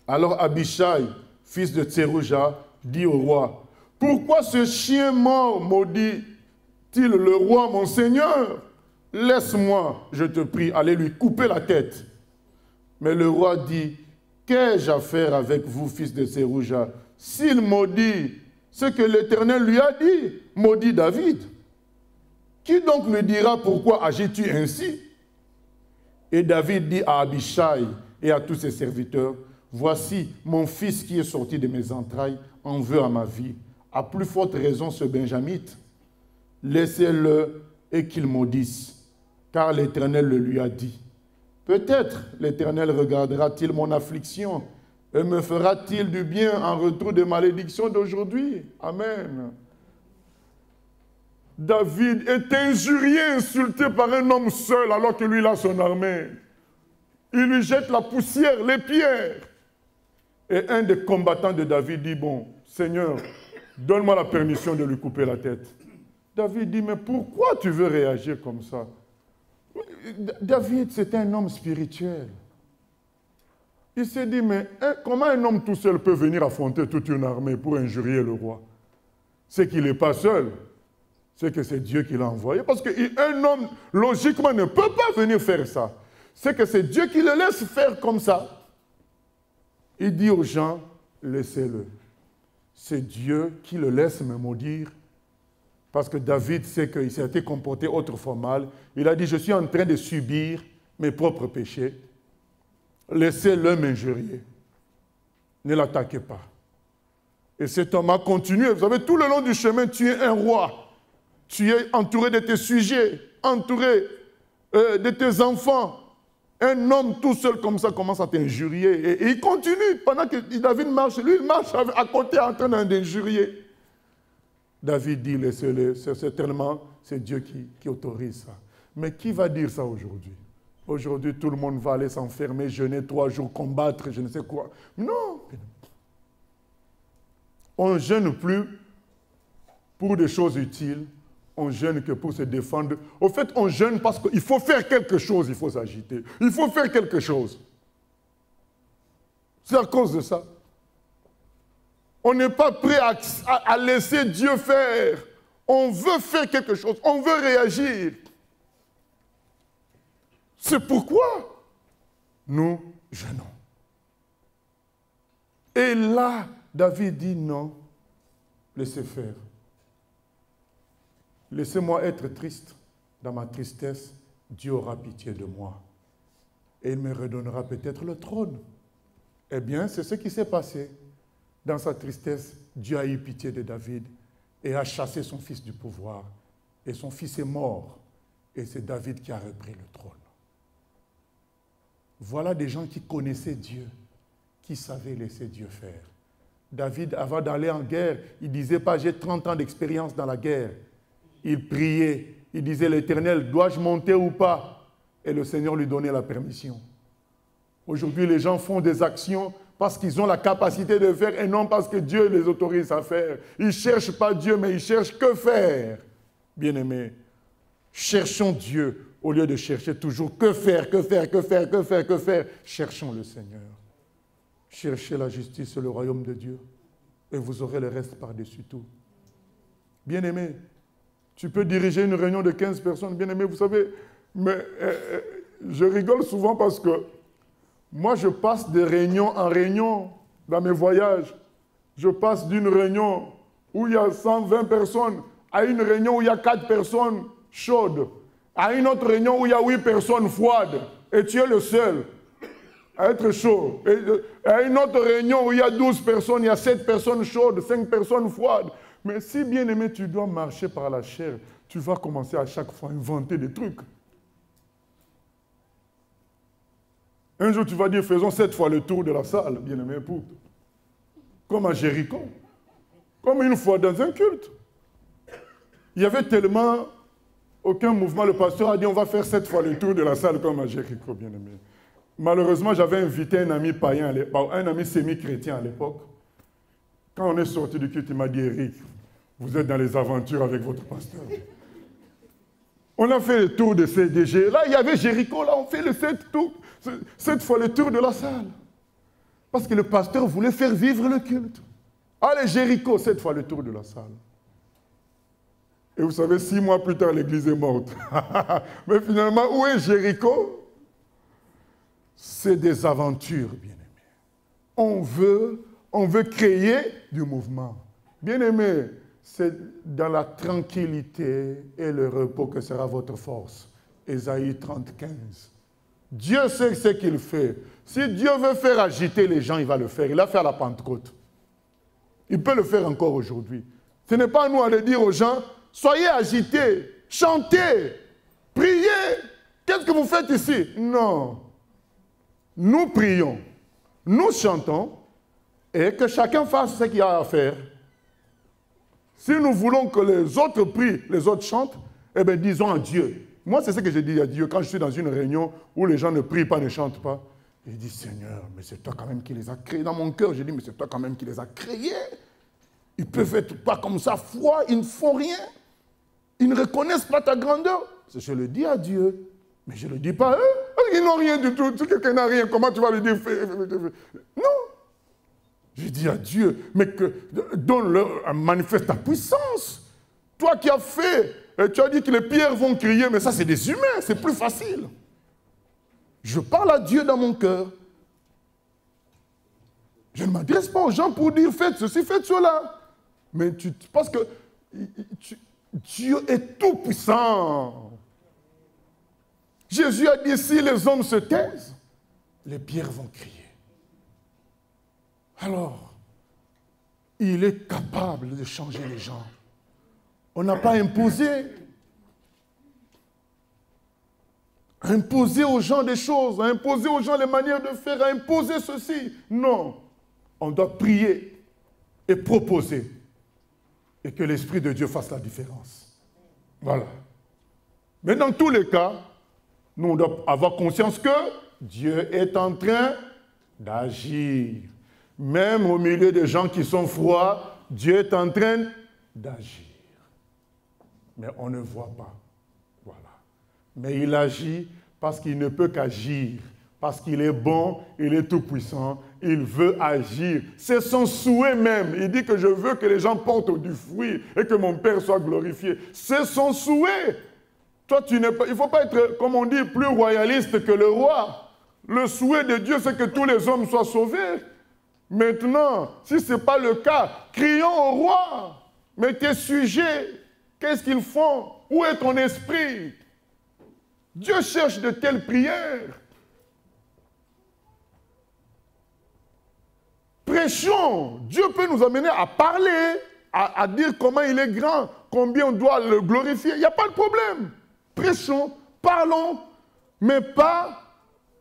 Alors Abishai, fils de Tserouja, dit au roi, « Pourquoi ce chien mort maudit-il le roi, mon Seigneur? Laisse-moi, je te prie, aller lui couper la tête. » Mais le roi dit, « Qu'ai-je à faire avec vous, fils de Tserouja? S'il maudit ce que l'Éternel lui a dit, maudit David. Qui donc lui dira pourquoi agis-tu ainsi? » Et David dit à Abishai et à tous ses serviteurs, « Voici mon fils qui est sorti de mes entrailles en veut à ma vie. À plus forte raison ce Benjamite. Laissez-le et qu'il maudisse, car l'Éternel le lui a dit. Peut-être l'Éternel regardera-t-il mon affliction et me fera-t-il du bien en retour des malédictions d'aujourd'hui. Amen. » David est injurié, insulté par un homme seul alors que lui il a son armée. Il lui jette la poussière, les pierres. Et un des combattants de David dit, « Bon, Seigneur, donne-moi la permission de lui couper la tête. » David dit, « Mais pourquoi tu veux réagir comme ça? » David, c'était un homme spirituel. Il s'est dit, mais comment un homme tout seul peut venir affronter toute une armée pour injurier le roi? C'est qu'il n'est pas seul. C'est que c'est Dieu qui l'a envoyé. Parce qu'un homme, logiquement, ne peut pas venir faire ça. C'est que c'est Dieu qui le laisse faire comme ça. Il dit aux gens, laissez-le. C'est Dieu qui le laisse me maudire. Parce que David sait qu'il s'est été comporté autrefois mal. Il a dit, je suis en train de subir mes propres péchés. Laissez-le m'injurier. Ne l'attaquez pas. Et cet homme a continué. Vous savez, tout le long du chemin, tu es un roi. Tu es entouré de tes sujets, entouré de tes enfants. Un homme tout seul comme ça commence à t'injurier. Et il continue. Pendant que David marche, lui, il marche à côté en train d'injurier. David dit, laissez-le, c'est Dieu qui autorise ça. Mais qui va dire ça aujourd'hui? Aujourd'hui, tout le monde va aller s'enfermer, jeûner 3 jours, combattre, je ne sais quoi. Non. On ne jeûne plus pour des choses utiles, on jeûne que pour se défendre. Au fait, on jeûne parce qu'il faut faire quelque chose, il faut s'agiter. Il faut faire quelque chose. C'est à cause de ça. On n'est pas prêt à laisser Dieu faire. On veut faire quelque chose, on veut réagir. C'est pourquoi nous jeûnons. Et là, David dit non, laissez faire. Laissez-moi être triste. Dans ma tristesse, Dieu aura pitié de moi. Et il me redonnera peut-être le trône. Eh bien, c'est ce qui s'est passé. Dans sa tristesse, Dieu a eu pitié de David et a chassé son fils du pouvoir. Et son fils est mort. Et c'est David qui a repris le trône. Voilà des gens qui connaissaient Dieu, qui savaient laisser Dieu faire. David, avant d'aller en guerre, il ne disait pas « j'ai 30 ans d'expérience dans la guerre ». Il priait, il disait « l'Éternel, dois-je monter ou pas ?» Et le Seigneur lui donnait la permission. Aujourd'hui, les gens font des actions parce qu'ils ont la capacité de faire et non parce que Dieu les autorise à faire. Ils ne cherchent pas Dieu, mais ils cherchent que faire. Bien-aimés, cherchons Dieu au lieu de chercher toujours que faire, que faire, que faire, que faire, que faire. Cherchons le Seigneur. Cherchez la justice et le royaume de Dieu et vous aurez le reste par-dessus tout. Bien-aimés, tu peux diriger une réunion de 15 personnes. Bien-aimés, vous savez, mais je rigole souvent parce que moi, je passe de réunion en réunion dans mes voyages. Je passe d'une réunion où il y a 120 personnes à une réunion où il y a 4 personnes chaudes, à une autre réunion où il y a 8 personnes froides, et tu es le seul à être chaud. Et à une autre réunion où il y a 12 personnes, il y a 7 personnes chaudes, 5 personnes froides. Mais si, bien aimé, tu dois marcher par la chair, tu vas commencer à chaque fois à inventer des trucs. Un jour, tu vas dire, faisons 7 fois le tour de la salle, bien-aimé, pour comme à Jéricho, comme une fois dans un culte. Il y avait tellement aucun mouvement. Le pasteur a dit, on va faire 7 fois le tour de la salle comme à Jéricho, bien-aimé. Malheureusement, j'avais invité un ami païen, un ami semi-chrétien à l'époque. Quand on est sorti du culte, il m'a dit, Eric, vous êtes dans les aventures avec votre pasteur. On a fait le tour de CDG. Là, il y avait Jéricho, là, on fait le 7 fois le tour de la salle. Parce que le pasteur voulait faire vivre le culte. Allez, Jéricho, 7 fois le tour de la salle. Et vous savez, 6 mois plus tard, l'église est morte. Mais finalement, où est Jéricho? C'est des aventures, bien-aimés. On veut créer du mouvement. Bien-aimés, c'est dans la tranquillité et le repos que sera votre force. Ésaïe 30:15. Dieu sait ce qu'il fait. Si Dieu veut faire agiter les gens, il va le faire. Il l'a fait à la Pentecôte. Il peut le faire encore aujourd'hui. Ce n'est pas à nous à le dire aux gens, soyez agités, chantez, priez. Qu'est-ce que vous faites ici? Non. Nous prions, nous chantons, et que chacun fasse ce qu'il a à faire. Si nous voulons que les autres prient, les autres chantent, eh bien disons à Dieu. Moi, c'est ce que je dis à Dieu quand je suis dans une réunion où les gens ne prient pas, ne chantent pas. Je dis, Seigneur, mais c'est toi quand même qui les as créés. Dans mon cœur, je dis, mais c'est toi quand même qui les as créés. Ils peuvent être pas comme ça, froids, ils ne font rien. Ils ne reconnaissent pas ta grandeur. Je le dis à Dieu, mais je ne le dis pas à eux. Ils n'ont rien du tout. Si quelqu'un n'a rien, comment tu vas lui dire? Non. Je dis à Dieu, mais que donne-leur, manifeste ta puissance. Toi qui as fait, tu as dit que les pierres vont crier, mais ça c'est des humains, c'est plus facile. Je parle à Dieu dans mon cœur. Je ne m'adresse pas aux gens pour dire faites ceci, faites cela. Mais parce que Dieu est tout puissant. Jésus a dit, si les hommes se taisent, les pierres vont crier. Alors, il est capable de changer les gens. On n'a pas imposé aux gens des choses, imposer aux gens les manières de faire, imposer ceci. Non, on doit prier et proposer et que l'Esprit de Dieu fasse la différence. Voilà. Mais dans tous les cas, nous, on doit avoir conscience que Dieu est en train d'agir. Même au milieu des gens qui sont froids, Dieu est en train d'agir. Mais on ne voit pas. Voilà. Mais il agit parce qu'il ne peut qu'agir. Parce qu'il est bon, il est tout puissant il veut agir. C'est son souhait même. Il dit que je veux que les gens portent du fruit et que mon Père soit glorifié. C'est son souhait. Toi, il ne faut pas être, comme on dit, plus royaliste que le roi. Le souhait de Dieu, c'est que tous les hommes soient sauvés. Maintenant, si ce n'est pas le cas, crions au roi. Mais tes sujets, qu'est-ce qu'ils font? Où est ton esprit? Dieu cherche de telles prières. Prêchons. Dieu peut nous amener à parler, à dire comment il est grand, combien on doit le glorifier. Il n'y a pas de problème. Prêchons, parlons, mais pas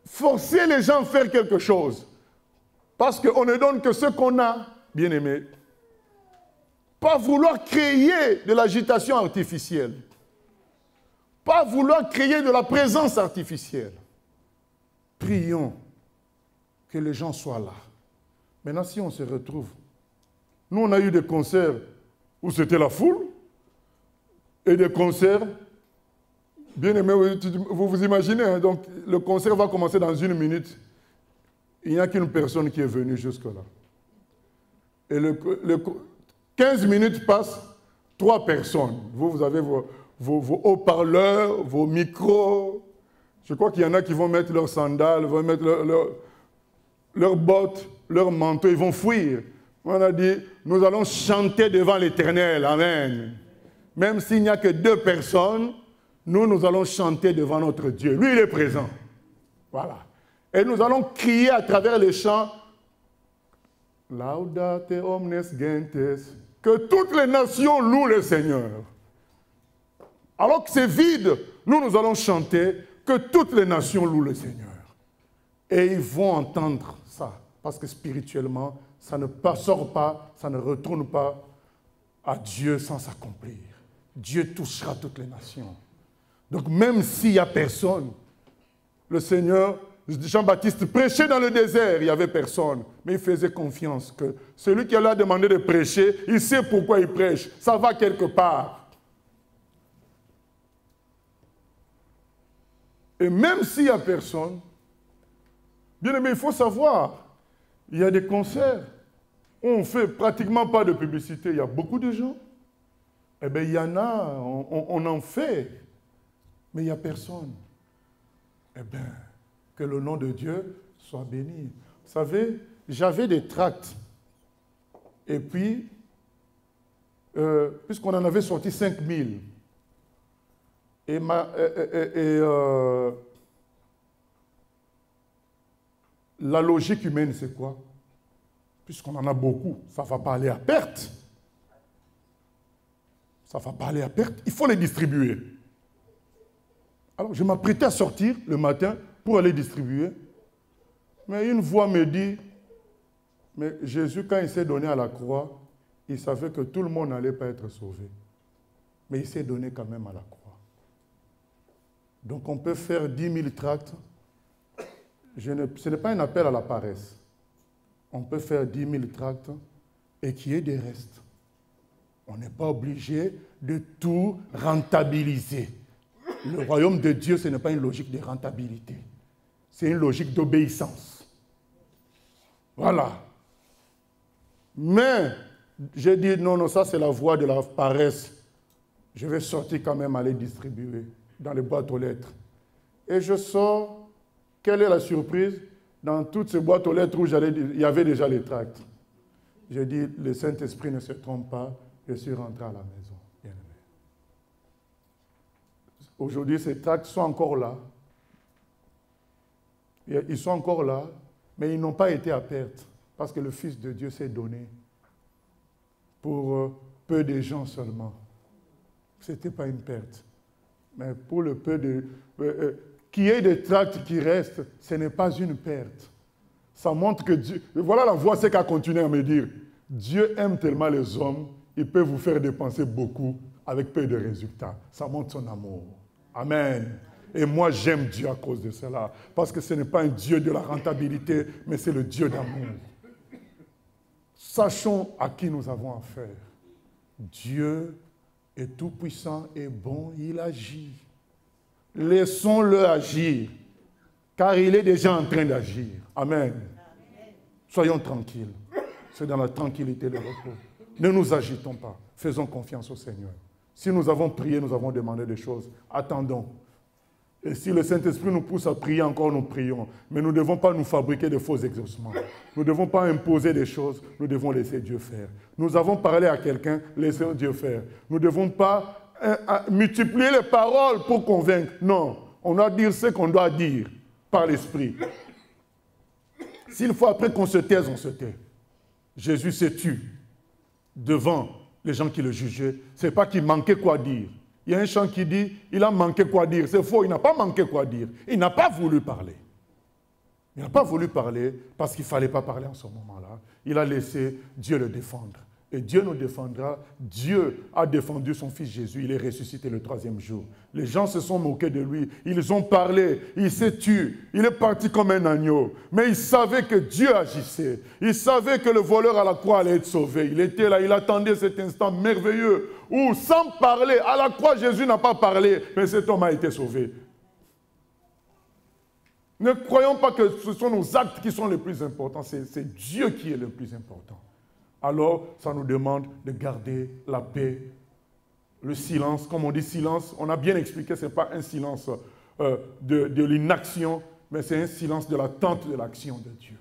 forcer les gens à faire quelque chose. Parce qu'on ne donne que ce qu'on a, bien aimé. Pas vouloir créer de l'agitation artificielle. Pas vouloir créer de la présence artificielle. Prions que les gens soient là. Maintenant, si on se retrouve, nous on a eu des concerts où c'était la foule, et des concerts, bien aimé, vous vous imaginez, hein, donc le concert va commencer dans 1 minute. Il n'y a qu'une personne qui est venue jusque-là. Et 15 minutes passent, 3 personnes. Vous avez vos haut-parleurs, vos micros. Je crois qu'il y en a qui vont mettre leurs sandales, vont mettre leurs bottes, leurs manteaux, ils vont fuir. On a dit, nous allons chanter devant l'Éternel. Amen. Même s'il n'y a que 2 personnes, nous allons chanter devant notre Dieu. Lui, il est présent. Voilà. Et nous allons crier à travers les chants Laudate omnes gentes, que toutes les nations louent le Seigneur. Alors que c'est vide, nous allons chanter que toutes les nations louent le Seigneur. Et ils vont entendre ça, parce que spirituellement, ça ne sort pas, ça ne retourne pas à Dieu sans s'accomplir. Dieu touchera toutes les nations. Donc même s'il n'y a personne, le Seigneur, Jean-Baptiste prêchait dans le désert, il n'y avait personne. Mais il faisait confiance que celui qui a demandé de prêcher, il sait pourquoi il prêche. Ça va quelque part. Et même s'il n'y a personne, bien aimé, il faut savoir, il y a des concerts où on ne fait pratiquement pas de publicité. Il y a beaucoup de gens. Eh bien, il y en a, on en fait, mais il n'y a personne. Eh bien, que le nom de Dieu soit béni. Vous savez, j'avais des tracts. Et puis, puisqu'on en avait sorti 5000, la logique humaine, c'est quoi? Puisqu'on en a beaucoup, ça ne va pas aller à perte. Ça ne va pas aller à perte, il faut les distribuer. Alors, je m'apprêtais à sortir le matin pour aller distribuer. Mais une voix me dit, mais Jésus, quand il s'est donné à la croix, il savait que tout le monde n'allait pas être sauvé. Mais il s'est donné quand même à la croix. Donc on peut faire 10 000 tracts. Ce n'est pas un appel à la paresse. On peut faire 10 000 tracts et qu'il y ait des restes. On n'est pas obligé de tout rentabiliser. Le royaume de Dieu, ce n'est pas une logique de rentabilité. C'est une logique d'obéissance. Voilà. Mais, j'ai dit, non, ça c'est la voie de la paresse. Je vais sortir quand même aller distribuer dans les boîtes aux lettres. Et je sors, quelle est la surprise? Dans toutes ces boîtes aux lettres où il y avait déjà les tracts. J'ai dit, le Saint-Esprit ne se trompe pas, je suis rentré à la maison. Aujourd'hui, ces tracts sont encore là. Ils sont encore là, mais ils n'ont pas été à perte, parce que le Fils de Dieu s'est donné pour peu de gens seulement. Ce n'était pas une perte. Mais pour le peu de... qu'il y ait des tracts qui restent, ce n'est pas une perte. Ça montre que Dieu... Voilà la voix, c'est qu'à continuer à me dire. Dieu aime tellement les hommes, il peut vous faire dépenser beaucoup avec peu de résultats. Ça montre son amour. Amen. Et moi, j'aime Dieu à cause de cela. Parce que ce n'est pas un Dieu de la rentabilité, mais c'est le Dieu d'amour. Sachons à qui nous avons affaire. Dieu est tout-puissant et bon, il agit. Laissons-le agir, car il est déjà en train d'agir. Amen. Soyons tranquilles. C'est dans la tranquillité le repos. Ne nous agitons pas. Faisons confiance au Seigneur. Si nous avons prié, nous avons demandé des choses. Attendons. Et si le Saint-Esprit nous pousse à prier encore, nous prions. Mais nous ne devons pas nous fabriquer de faux exaucements. Nous ne devons pas imposer des choses. Nous devons laisser Dieu faire. Nous avons parlé à quelqu'un, laissons Dieu faire. Nous ne devons pas multiplier les paroles pour convaincre. Non, on doit dire ce qu'on doit dire par l'Esprit. S'il faut après qu'on se taise, on se tait. Jésus s'est tué devant les gens qui le jugeaient. Ce n'est pas qu'il manquait quoi dire. Il y a un chant qui dit, il a manqué quoi dire. C'est faux, il n'a pas manqué quoi dire. Il n'a pas voulu parler. Il n'a pas voulu parler parce qu'il ne fallait pas parler en ce moment-là. Il a laissé Dieu le défendre. Et Dieu nous défendra. Dieu a défendu son fils Jésus. Il est ressuscité le 3e jour. Les gens se sont moqués de lui. Ils ont parlé. Il s'est tué. Il est parti comme un agneau. Mais il savait que Dieu agissait. Il savait que le voleur à la croix allait être sauvé. Il était là. Il attendait cet instant merveilleux où, sans parler, à la croix, Jésus n'a pas parlé. Mais cet homme a été sauvé. Ne croyons pas que ce sont nos actes qui sont les plus importants. C'est Dieu qui est le plus important. Alors, ça nous demande de garder la paix, le silence. Comme on dit silence, on a bien expliqué, ce n'est pas un silence de l'inaction, mais c'est un silence de l'attente de l'action de Dieu.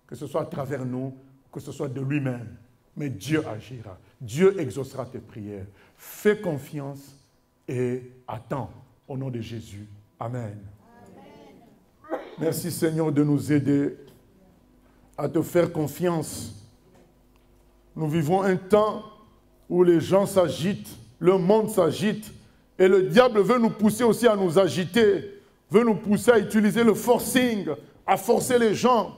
Que ce soit à travers nous, que ce soit de lui-même. Mais Dieu agira. Dieu exaucera tes prières. Fais confiance et attends au nom de Jésus. Amen. Amen. Merci Seigneur de nous aider à te faire confiance. Nous vivons un temps où les gens s'agitent, le monde s'agite, et le diable veut nous pousser aussi à nous agiter, veut nous pousser à utiliser le forcing, à forcer les gens,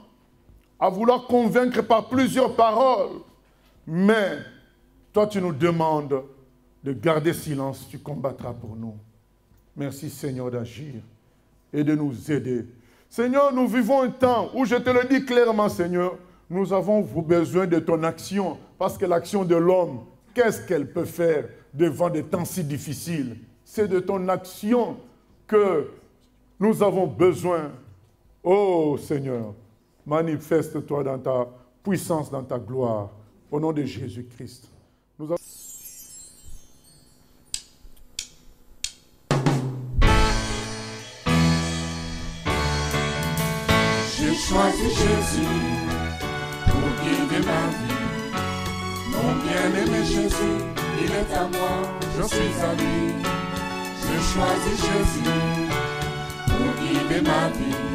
à vouloir convaincre par plusieurs paroles. Mais toi, tu nous demandes de garder silence, tu combattras pour nous. Merci Seigneur d'agir et de nous aider. Seigneur, nous vivons un temps où, je te le dis clairement Seigneur, nous avons besoin de ton action, parce que l'action de l'homme, qu'est-ce qu'elle peut faire devant des temps si difficiles? C'est de ton action que nous avons besoin. Oh Seigneur, manifeste-toi dans ta puissance, dans ta gloire, au nom de Jésus-Christ. J'ai choisi Jésus pour guider ma vie. Mon bien-aimé Jésus, il est à moi, je suis à lui. J'ai choisi Jésus pour guider ma vie.